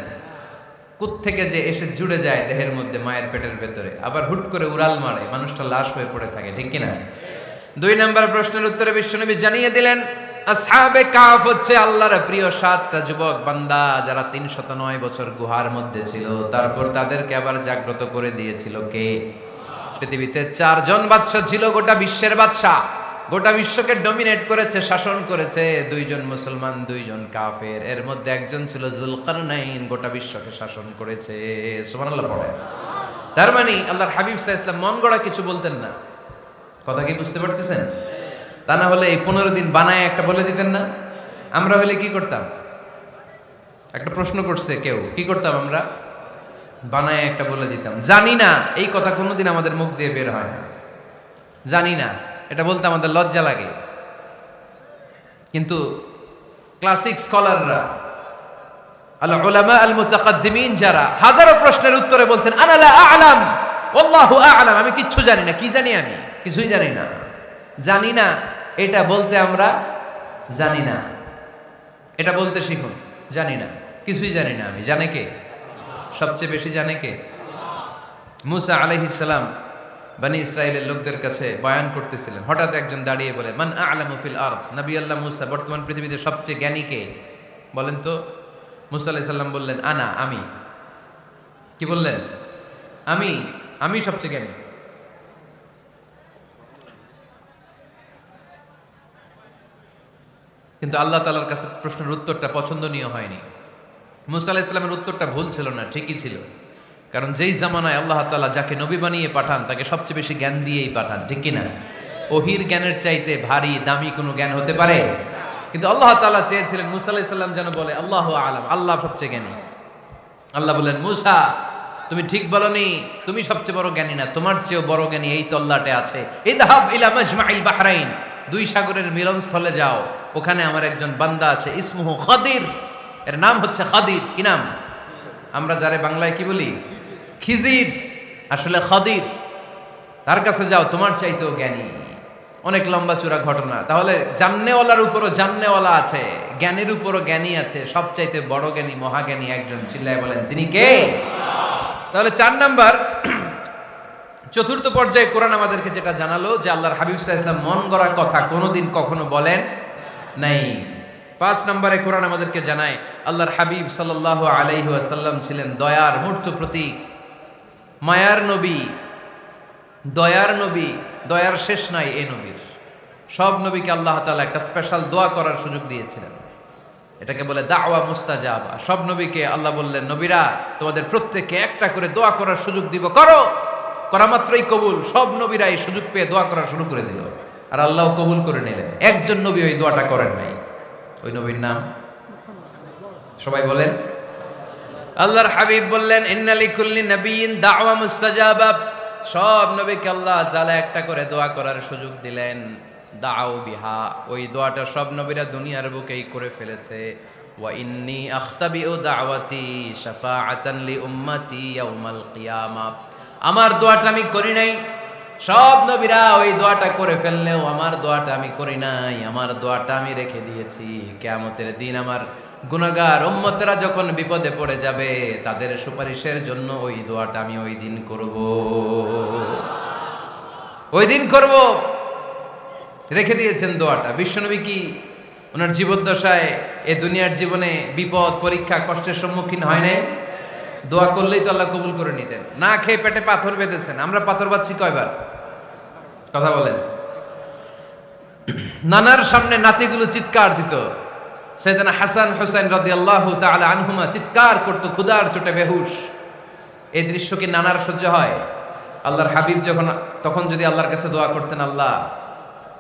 কোত্থেকে যে এসে জুড়ে যায় দেহের মধ্যে, মায়ের পেটের ভেতরে, আবার হুট করে উড়াল মারে, মানুষটা লাশ হয়ে পড়ে থাকে, ঠিক কিনা? 2 নম্বর প্রশ্নের উত্তরে বিশ্বনবী জানিয়ে দিলেন আসহাবে কাহফ হচ্ছে আল্লাহর প্রিয় 7টা যুবক বান্দা যারা 309 বছর গুহার মধ্যে ছিল। তারপর তাদেরকে আবার জাগ্রত করে দিয়েছিল কে? পৃথিবীতে 4 জন বাদশা ছিল, গোটা বিশ্বের বাদশা, গোটা বিশ্বকে ডমিনেট করেছে, শাসন করেছে। 2 জন মুসলমান, 2 জন কাফের। এর মধ্যে একজন ছিল যুলকারনাইন, গোটা বিশ্বকে শাসন করেছে। সুবহানাল্লাহ পড়ে। তার মানে আল্লাহর হাবিব সাল্লাল্লাহু আলাইহি ওয়াসাল্লাম মন গড়া কিছু বলতেন না। কথা কি বুঝতে পারতেছেন? তা না হলে এই 15 দিন বানায় একটা বলে দিতেন না? আমরা হলে কি করতাম? একটা প্রশ্ন করছে কেউ, কি করতাম আমরা? বানায় একটা বলে দিতাম। জানি না, এই কথা কোনোদিন আমাদের মুখ দিয়ে বের হয় না। জানি না, এটা বলতে আমাদের লজ্জা লাগে। কিন্তু ক্লাসিক স্কলাররা, আল উলামা আল মুতাকাদ্দিমিন, যারা হাজারো প্রশ্নের উত্তরে বলতেন আনা লা আ'লাম ওয়াল্লাহু আ'লাম, আমি কিচ্ছু জানি না। কি জানি? আমি কিছুই জানি না। জানি না এটা বলতে আমরা জানি না, এটা বলতে শিখুন। জানি না, কিছুই জানি না আমি। জানে কে? সবচেয়ে বেশি জানে কে? মুসা আলাইহিস সালাম বনি ইসরাইলের লোকদের কাছে বয়ান করতেছিলেন। হঠাৎ একজন দাঁড়িয়ে বলে মান আ'লামু ফিল আরদ, নবী আল্লাহ মুসা, বর্তমান পৃথিবীতে সবচেয়ে জ্ঞানী কে বলেন তো? মুসা আলাইহিস সালাম বললেন আনা, আমি। কি বললেন? আমি সবচেয়ে জ্ঞানী। কিন্তু আল্লাহ তাআলার কাছে প্রশ্নের উত্তরটা পছন্দনীয় হয়নি। মুসা আলাইহিস সালামের উত্তরটা ভুল ছিল না, ঠিকই ছিল। কারণ যেই জামানায় আল্লাহ তাআলা যাকে নবী বানিয়ে পাঠান তাকে সবচেয়ে বেশি জ্ঞান দিয়েই পাঠান, ঠিক কি না? ওহির জ্ঞানের চাইতে ভারী দামি কোনো জ্ঞান হতে পারে? কিন্তু আল্লাহ তাআলা চেয়েছিলেন মুসা আলাইহিস সালাম যেন বলে আল্লাহু আ'লাম, আল্লাহ সবচেয়ে জ্ঞানী। আল্লাহ বললেন মুসা তুমি ঠিক বলনি, তুমি সবচেয়ে বড় জ্ঞানী না, তোমার চেয়েও বড় জ্ঞানী এই তল্লাটে আছে। ইযহাব ইলা মাজমাইল বাহরাইন, দুই সাগরের মিলনস্থলে যাও, ওখানে আমার একজন বান্দা আছে ইসমুহু খাদির, এর নাম হচ্ছে খাদির। কি নাম? আমরা যারে বাংলায় কি বলি? খিজির, আসলে খাদির। তার কাছে যাও, তোমার চাইতেও জ্ঞানী। অনেক লম্বা চূড়া ঘটনা। তাহলে জান্নেওয়ালার উপরও জান্নেওয়ালা আছে, জ্ঞানের উপরও জ্ঞানী আছে, সবচাইতে বড় জ্ঞানী মহাজ্ঞানী একজন, চিল্লায় বলেন তিনি কে? তাহলে 4 নাম্বার, চতুর্থ পর্যায়ে কোরআন আমাদেরকে যেটা জানালো যে আল্লাহর হাবিব সাল্লাল্লাহু আলাইহি ওয়াসাল্লাম মন গড়া কথা কোনোদিন কখনো বলেন নাই। 5 নম্বরে কোরআন আমাদেরকে জানায় আল্লাহর হাবিব সাল্লাল্লাহু আলাইহি ওয়াসাল্লাম ছিলেন দয়ার মূর্ত প্রতীক, মায়ার নবী, দয়ার নবী। দয়ার শেষ নাই এই নবীর। সব নবীকে আল্লাহ তাআলা একটা স্পেশাল দোয়া করার সুযোগ দিয়েছিলেন, এটাকে বলে দাওয়া মুস্তাজাবা। সব নবীকে আল্লাহ বললেন নবীরা তোমাদের প্রত্যেককে একটা করে দোয়া করার সুযোগ দিব, করো। করা মাত্রই কবুল। সব নবীরা এই সুযোগ পেয়ে দোয়া করা শুরু করে দিল, আর আল্লাহ কবুল করে নিলেন। একজন নবী ওই দোয়াটা করেন নাই। ওই নবীর নাম সবাই বলেন। আল্লাহর হাবিব বললেন ইন্না লিকুল্লি নাবিয়্যিন দাওয়া মুস্তাজাবা। সব নবীকে আল্লাহ তাআলা একটা করে দোয়া করার সুযোগ দিলেন। দাও বিহা, ওই দোয়াটা সব নবীরা দুনিয়ার বুকেই করে ফেলেছে। ওয়া ইন্নী আখতাবিউ দাওয়াতি শাফাআতান লি উম্মতি ইয়াউমাল কিয়ামা। আমার দোয়াটা আমি করি নাই, সব নবীরা ওই দোয়াটা করে ফেললেও আমার দোয়াটা আমি করি নাই। আমার দোয়াটা আমি রেখে দিয়েছি, কিয়ামতের দিন আমার গুনাহগার উম্মতেরা যখন বিপদে পড়ে যাবে তাদের সুপারিশের জন্য ওই দোয়াটা আমি ওই দিন করব, ওই দিন করব। রেখে দিয়েছেন দোয়াটা। বিশ্বনবী কি ওনার জীবদ্দশায় এ দুনিয়ার জীবনে বিপদ পরীক্ষা কষ্টের সম্মুখীন হয় নাই? দোয়া করলেই তো আল্লাহ কবুল করে নিতেন। না খেয়ে পেটে পাথর বেঁধেছেন, আমরা পাথর বাঁধছি কয়বার? কথা বলেন। নানার সামনে নাতিগুলো চিৎকার দিত, সাইয়েদনা হাসান হুসাইন রাদিয়াল্লাহু তাআলা আনহুমা চিৎকার করতো ক্ষুধার চোটে বেহুশ। এই দৃশ্য কি নানার সহ্য হয়? আল্লাহর হাবিব যখন তখন যদি আল্লাহর কাছে দোয়া করতেন, আল্লাহ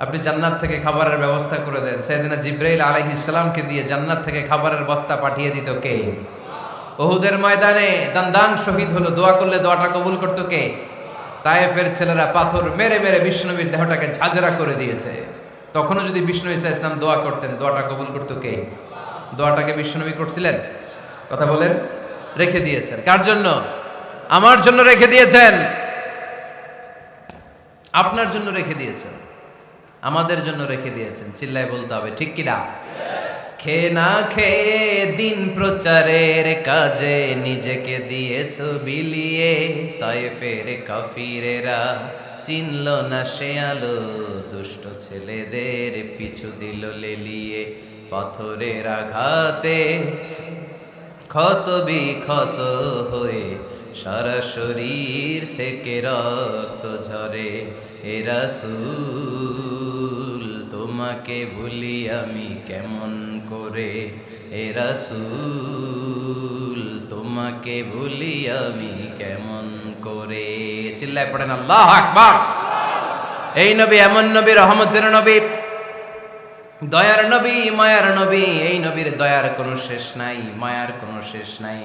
আপনি জান্নাত থেকে খাবারের ব্যবস্থা করে দেন, সাইয়েদনা জিবরাইল আলাইহিস সালামকে দিয়ে জান্নাত থেকে খাবারের বস্তা পাঠিয়ে দিত কে? উহুদের ময়দানে দান শহীদ হলো, দোয়া করলে দোয়াটা কবুল করতো কে? তায়েফের ছেলেরা পাথর মেরে মেরে বিষ্ণুনবীর দেহটাকে ঝাঁঝরা করে দিয়েছে। তখনও যদি বিষ্ণু ঈসা ইসলাম দোয়া করতেন, দোয়াটা কবুল করতো কে? দোয়াটাকে বিষ্ণুনবী করছিলেন? কথা বলেন। রেখে দিয়েছেন। কার জন্য? আমার জন্য রেখে দিয়েছেন, আপনার জন্য রেখে দিয়েছেন, আমাদের জন্য রেখে দিয়েছেন। চিল্লায় বলতে হবে ঠিক কিনা? খেয়ে না খেয়ে দিন প্রচারের কাজে নিজেকে দিয়েছ বিলিয়ে, তায়েফের কাফিরেরা চিনল না সে আলো, দুষ্ট ছেলেদের পিছু দিল লেলিয়ে। পাথরের আঘাতে ক্ষত বিক্ষত হয়ে সারা শরীর থেকে রক্ত ঝরে। এ রাসূল তোমাকে ভুলি আমি কেমন করে, এ রাসূল তোমাকে ভুলি আমি কেমন করে। চিল্লায় পড়েন আল্লাহু আকবার। এই নবী এমন নবী, রহমতের নবী, দয়ার নবী, মায়ার নবী। এই নবীর দয়ার কোনো শেষ নাই, মায়ার কোনো শেষ নাই।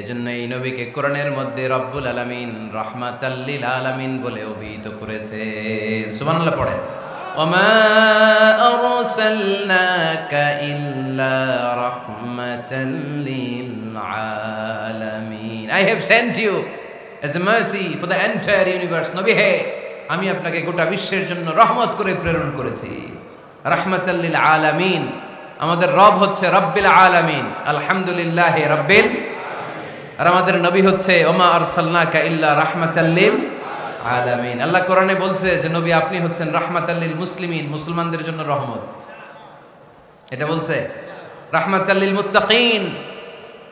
এজন্য এই নবীকে কোরআনের মধ্যে রব্বুল আলামিন রাহমাতাল লিল আলামিন বলে অভিহিত করেছে। সুবহানাল্লাহ পড়েন। ওমা আরসালনাকা ইল্লা রাহমাতাল লিল আলামিন। I have sent you as a mercy for the entire universe. নবী হে, আমি আপনাকে গোটা বিশ্বের জন্য রহমত করে প্রেরণ করেছি। রাহমাতাল লিল আলামিন। আমাদের রব হচ্ছে রব্বিল আলামিন, আলহামদুলিল্লাহি রাব্বিল। আর আমাদের নবী হচ্ছে ওমা আরসালনাকা ইল্লা রাহমাতাল লিল আলামিন। আল্লাহ কোরআনে বলছে যে নবী আপনি হচ্ছেন রাহমাতাল লিল মুসলিমিন, মুসলমানদের জন্য রহমত। এটা বলছে রাহমাতাল লিল মুত্তাকিন।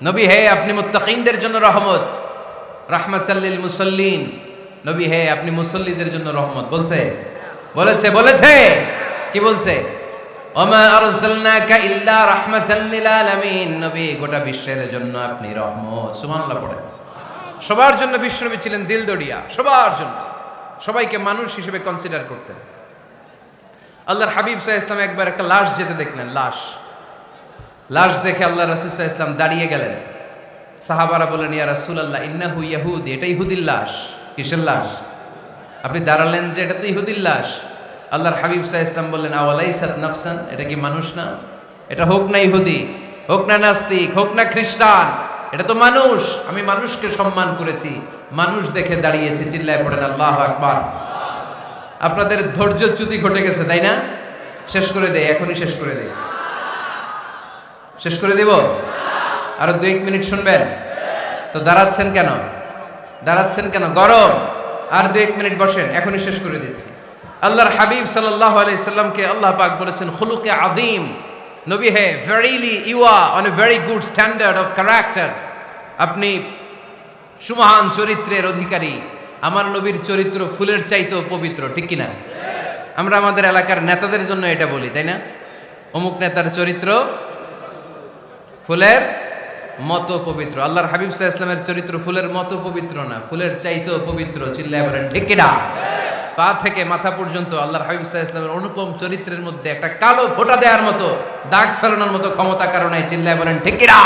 নবী হে আপনি মুত্তাকিনদের জন্য রহমত। রাহমাতাল লিল মুসাল্লিন। নবী হে আপনি মুসল্লিদের জন্য রহমত। বলছে বলেছে কি বলছে? ওমা আরসালনাকা ইল্লা রাহমাতাল লিল আলামিন। নবী গোটা বিশ্বের জন্য আপনি রহমত। সুবহানাল্লাহ পড়েন। সবার জন্য বিশ্বনবী ছিলেন দিলদরিয়া, সবার জন্য, সবাইকে মানুষ হিসেবে কনসিডার করতেন। আল্লাহর হাবিব সাল্লাল্লাহু আলাইহি ওয়াসাল্লাম একবার একটা লাশ যেতে দেখলেন, লাশ দেখে আল্লাহ রাসূল সাল্লাল্লাহু আলাইহি ওয়াসাল্লাম দাঁড়িয়ে গেলেন। সাহাবারা বললেন, ইয়া রাসূলুল্লাহ ইন্নাহু ইয়াহুদি, এটা ইহুদির লাশ। কিসের লাশ? আপনি দাঁড়ালেন যে এটা তো ইহুদির লাশ। আল্লাহর হাবিব সাল্লাল্লাহু আলাইহি ওয়াসাল্লাম বললেন, আওয়ালাইসাত নাফসান, এটা কি মানুষ না? এটা হোক না ইহুদি, হোক না নাস্তিক, হোক না খ্রিস্টান, এটা তো মানুষ। আমি মানুষকে সম্মান করেছি, মানুষ দেখে দাঁড়িয়েছি। চিল্লায় পড়েন আল্লাহু আকবার। আপনাদের ধৈর্যচ্যুতি ঘটে গেছে, তাই না? শেষ করে দেয়, এখনই শেষ করে দেয়। শেষ করে দেব? আরো 2-1 মিনিট শুনবেন তো? দাঁড়াচ্ছেন কেন? গরম। আর 2-1 মিনিট বসেন, এখনই শেষ করে দিচ্ছি। আল্লাহর হাবিব সাল্লাল্লাহু আলাইহি সাল্লামকে আল্লাহ পাক বলেছেন, খুলুকে আযীম, নবী হে, verily you are on a very good standard of character. আপনি সুমহান চরিত্রের অধিকারী। আমার নবীর চরিত্র ফুলের চাইতেও পবিত্র, ঠিক কিনা? আমরা আমাদের এলাকার নেতাদের জন্য এটা বলি, তাই না? অমুক নেতার চরিত্র ফুলের মতো পবিত্র। আল্লাহর হাবিব সাল্লাল্লাহু আলাইহি ওয়াসাল্লামের চরিত্র ফুলের মতো পবিত্র না, ফুলের চাইতেও পবিত্র। চিল্লায় বলেন ঠিক কিনা? পা থেকে মাথা পর্যন্ত আল্লাহর হাবিব সাল্লাল্লাহু আলাইহি ওয়াসাল্লামের অনুপম চরিত্রের মধ্যে একটা কালো ফোঁটা দেওয়ার মতো, দাগ ফেলানোর মতো ক্ষমতা কারণে। চিল্লায় বলেন ঠিক কিনা?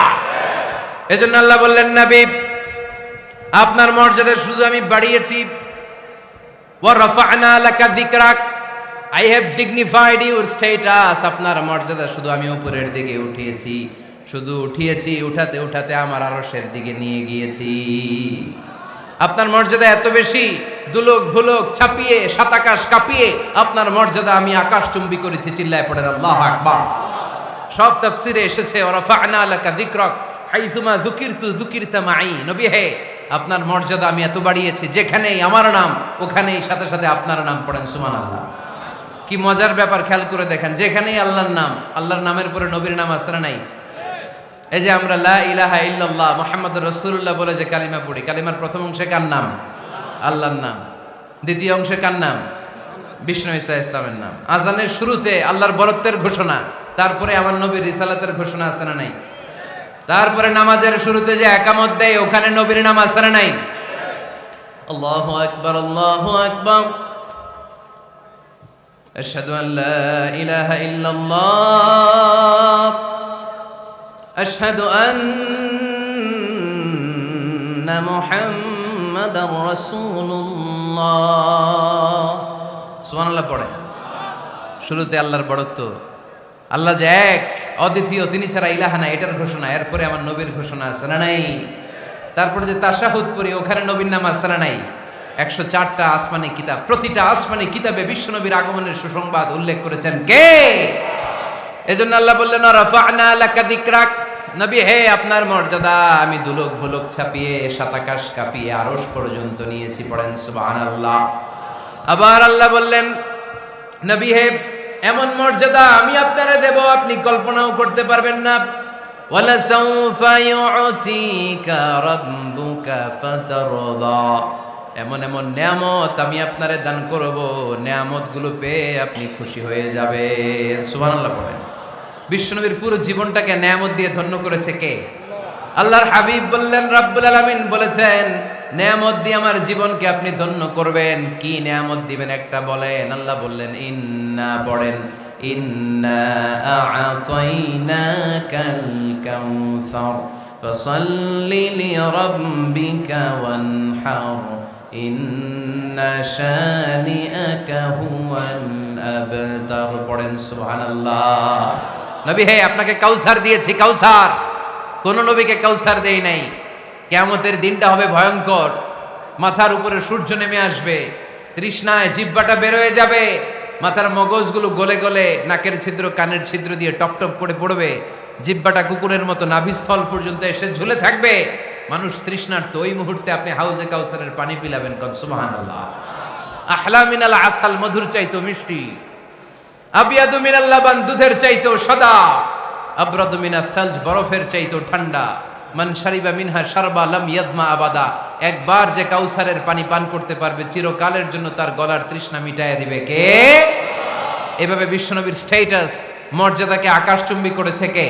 এজন্য আল্লাহ বললেন, নবী আপনার মর্যাদা শুধু আমি বাড়িয়েছি, ওয়া রাফা'না লাকা যিকরাক, I have dignified your status. আপনার মর্যাদা শুধু আমি উপরের দিকে উঠিয়েছি, শুধু উঠিয়েছি, উঠাতে উঠাতে আমার আরশের দিকে নিয়ে গিয়েছি। আপনার মর্যাদা এত বেশি, দুলোক ভুলোক ছাপিয়ে, সাত আকাশ কাঁপিয়ে আপনার মর্যাদা আমি আকাশচুম্বী করেছি। চিল্লায় পড়েন আল্লাহু আকবার। সব তাফসিরে এসেছে, ওয়া রাফা'না লাকা যিকরাক হাইসুমা যুকিরতু যুকিরতা মাই। নবী হে, আপনার মর্যাদা আমি এত বাড়িয়েছি, যেখানেই আমার নাম ওখানেই সাথে সাথে আপনার নাম। পড়েন সুবহানাল্লাহ। কি মজার ব্যাপার, খেয়াল করে দেখেন, যেখানেই আল্লাহর নাম, আল্লাহর নামের পরে নবীর নাম আছে না নাই? এই যে আমরা লা ইলাহা ইল্লাল্লাহ মুহাম্মাদুর রাসূলুল্লাহ বলে যে কালিমা পড়ি, কালিমার প্রথম অংশে কার নাম? আল্লাহর নাম। দ্বিতীয় অংশে কার নাম? বিষ্ণু ঈসা ইসলামের নাম। আজানের শুরুতে আল্লাহর বরত্বের ঘোষণা, তারপরে আমার নবীর রিসালাতের ঘোষণা আছে না নাই? তারপরে নামাজের শুরুতে যে একামত দেয়, ওখানে নবীর নাম আছে না নাই? আল্লাহু আকবার, আল্লাহু আকবার, আশহাদু আল লা ইলাহা ইল্লাল্লাহ, আশহাদু আন্না মুহাম্মাদার রাসূলুল্লাহ। সুবহানাল্লাহ পড়ে। শুরুতে আল্লাহর বড়ত্ব, আল্লাহ যে এক, অদ্বিতীয়, তিনি ছাড়া ইলাহা নাই, এটার ঘোষণা। এরপরে আমার নবীর ঘোষণা আছে না নাই? তারপরে যে তাশাহুদ পড়ি, ওখানে নবীর নাম আছে না নাই? 104টা আসমানি কিতাব, প্রতিটা আসমানি কিতাবে বিশ্ব নবীর আগমনের সুসংবাদ উল্লেখ করেছেন কে? এজন্য আল্লাহ বললেন, রাফা'না লাকা যিকরাক, নবী হে, আপনার মর্যাদা আমি দুলোক ভুলোক ছাপিয়ে, সাত আকাশ কাঁপিয়ে আরশ পর্যন্ত নিয়েছি। পড়েন সুবহানাল্লাহ। আবার আল্লাহ বললেন, নবী হে, এমন মর্যাদা আমি আপনারে দেব আপনি কল্পনাও করতে পারবেন না। ওয়ালা সাউফা ইউতিকা রাব্বুকা ফাতারদা, এমন এমন নিয়ামত আমি আপনারে দান করব, নিয়ামতগুলো পেয়ে আপনি খুশি হয়ে যাবেন। সুবহানাল্লাহ পড়েন। বিশ্বনবীর পুরো জীবনটাকে নিয়ামত দিয়ে ধন্য করেছে কে? আল্লাহর হাবিব বললেন, রব্বুল আলামিন বলেছেন, নিয়ামত দিয়ে আমার জীবনকে আপনি ধন্য করবেন। কি নিয়ামত দিবেন একটা বলেন? আল্লাহ বললেন, ইন্না, পড়েন, ইন্না আ'তাইনাকাল কাউসার ফাসাল্লি লিরাব্বিকা ওয়ানহার ইন্না শানিআকা হুয়াল আবতার। পড়েন সুবহানাল্লাহ। নবী হে, আপনাকে কাউসার দিয়েছি, কাউসার। কোন নবীকে কাউসার দেই নাই। কিয়ামতের দিনটা হবে ভয়ঙ্কর, মাথার উপরে সূর্য নেমে আসবে, তৃষ্ণায় জিহ্বাটা বের হয়ে যাবে, মাথার মগজগুলো গলে গলে নাকের ছিদ্র কানের ছিদ্র দিয়ে টপটপ করে পড়বে, জিহ্বাটা কুকুরের মতো নাভিস্থল পর্যন্ত এসে ঝুলে থাকবে। মানুষ তৃষ্ণার্ত, ওই মুহূর্তে আপনি হাউজে কাউসারের পানি পিলাবেন। কোন সুবহানাল্লাহ। আহলা মিনাল আসাল, মধুর চাইতো মিষ্টি, আবিয়াদু মিনাল লাবান, দুধের চাইতো সাদা, আবরাদু মিনাস সালজ, বরফের চাইতো ঠান্ডা। মান শারিবা মিনহা শারবা লাম ইয়াজমা আবাদা, একবার যে কাউসারের পানি পান করতে পারবে চিরকালের জন্য তার গলার তৃষ্ণা মিটাইয়া দিবে কে? এভাবে বিশ্বনবীর স্ট্যাটাস, মর্যাদাকে আকাশচুম্বী করেছে কে?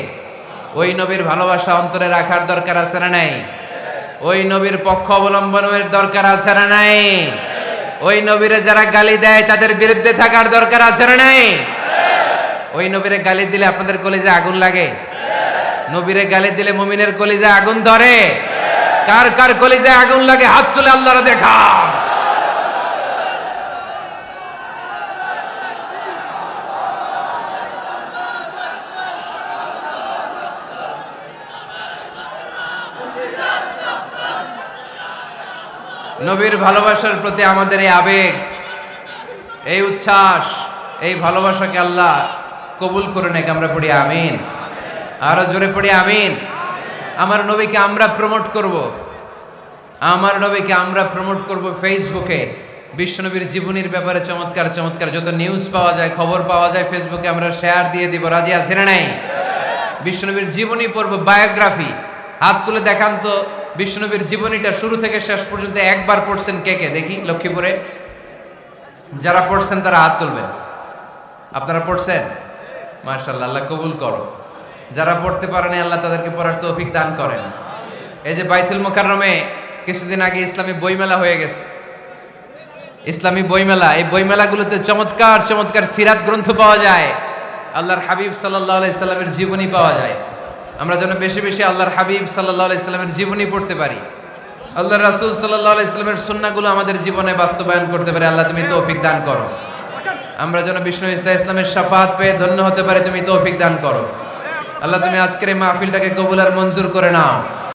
ওই নবীর ভালোবাসা অন্তরে রাখার দরকার আছে না নাই? ওই নবীর পক্ষ অবলম্বনের দরকার আছে না নাই? ওই নবীরে যারা গালি দেয় তাদের বিরুদ্ধে থাকার দরকার আছে না নাই? ওই নবীরে গালি দিলে আপনাদের কলিজা আগুন লাগে? নবীরে গালি দিলে মুমিনের কলিজা আগুন ধরে? কার কার কলিজায় আগুন লাগে হাত তুলে আল্লাহরে দেখা। নবীর ভালোবাসার প্রতি আমাদের এই আবেগ, এই উচ্ছ্বাস, এই ভালোবাসাকে আল্লাহ কবুল করে নেক। আমরা পড়ি আমিন। আরো জোরে পড়ি আমিন। আমার নবীকে আমরা প্রমোট করব, আমার নবীকে আমরা প্রমোট করব ফেসবুকে। বিশ্বনবীর জীবনীর ব্যাপারে চমৎকার চমৎকার যত নিউজ পাওয়া যায়, খবর পাওয়া যায়, ফেসবুকে আমরা শেয়ার দিয়ে দিব। রাজি আছে না নাই? বিশ্বনবীর জীবনী পড়ব, বায়োগ্রাফি। হাত তুলে দেখান তো বিশ্বনবীর জীবনীটা শুরু থেকে শেষ পর্যন্ত একবার পড়ছেন কে কে? দেখি লক্ষ্মীপুরে যারা পড়ছেন তারা হাত তুলবেন। আপনারা পড়ছেন? মাশাআল্লাহ, আল্লাহ কবুল করো। যারা পড়তে পারেনি আল্লাহ তাদেরকে পড়ার তৌফিক দান করেন। এই যে বাইতুল মুকাররমে কিছুদিন আগে ইসলামী বইমেলা হয়ে গেছে, ইসলামী বইমেলা। এই বইমেলাগুলোতে চমৎকার চমৎকার সিরাত গ্রন্থ পাওয়া যায়, আল্লাহর হাবিব সাল্লাল্লাহু আলাইহি সাল্লামের জীবনী পাওয়া যায়। আমরা যেন বেশি বেশি আল্লাহর হাবিব সাল্লাল্লাহু আলাইহি সাল্লামের জীবনী পড়তে পারি, আল্লাহর রাসূল সাল্লাল্লাহু আলাইহি সাল্লামের সুন্নাহগুলো আমাদের জীবনে বাস্তবায়ন করতে পারি। আল্লাহ তুমি তৌফিক দান করো। আমরা যেন বিষ্ণু ঈসা ইসলামের শাফাত পেয়ে ধন্য হতে পারি, তুমি তৌফিক দান করো। আল্লাহ তুমি আজকের এই মাহফিলটাকে কবুল আর মঞ্জুর করে নাও।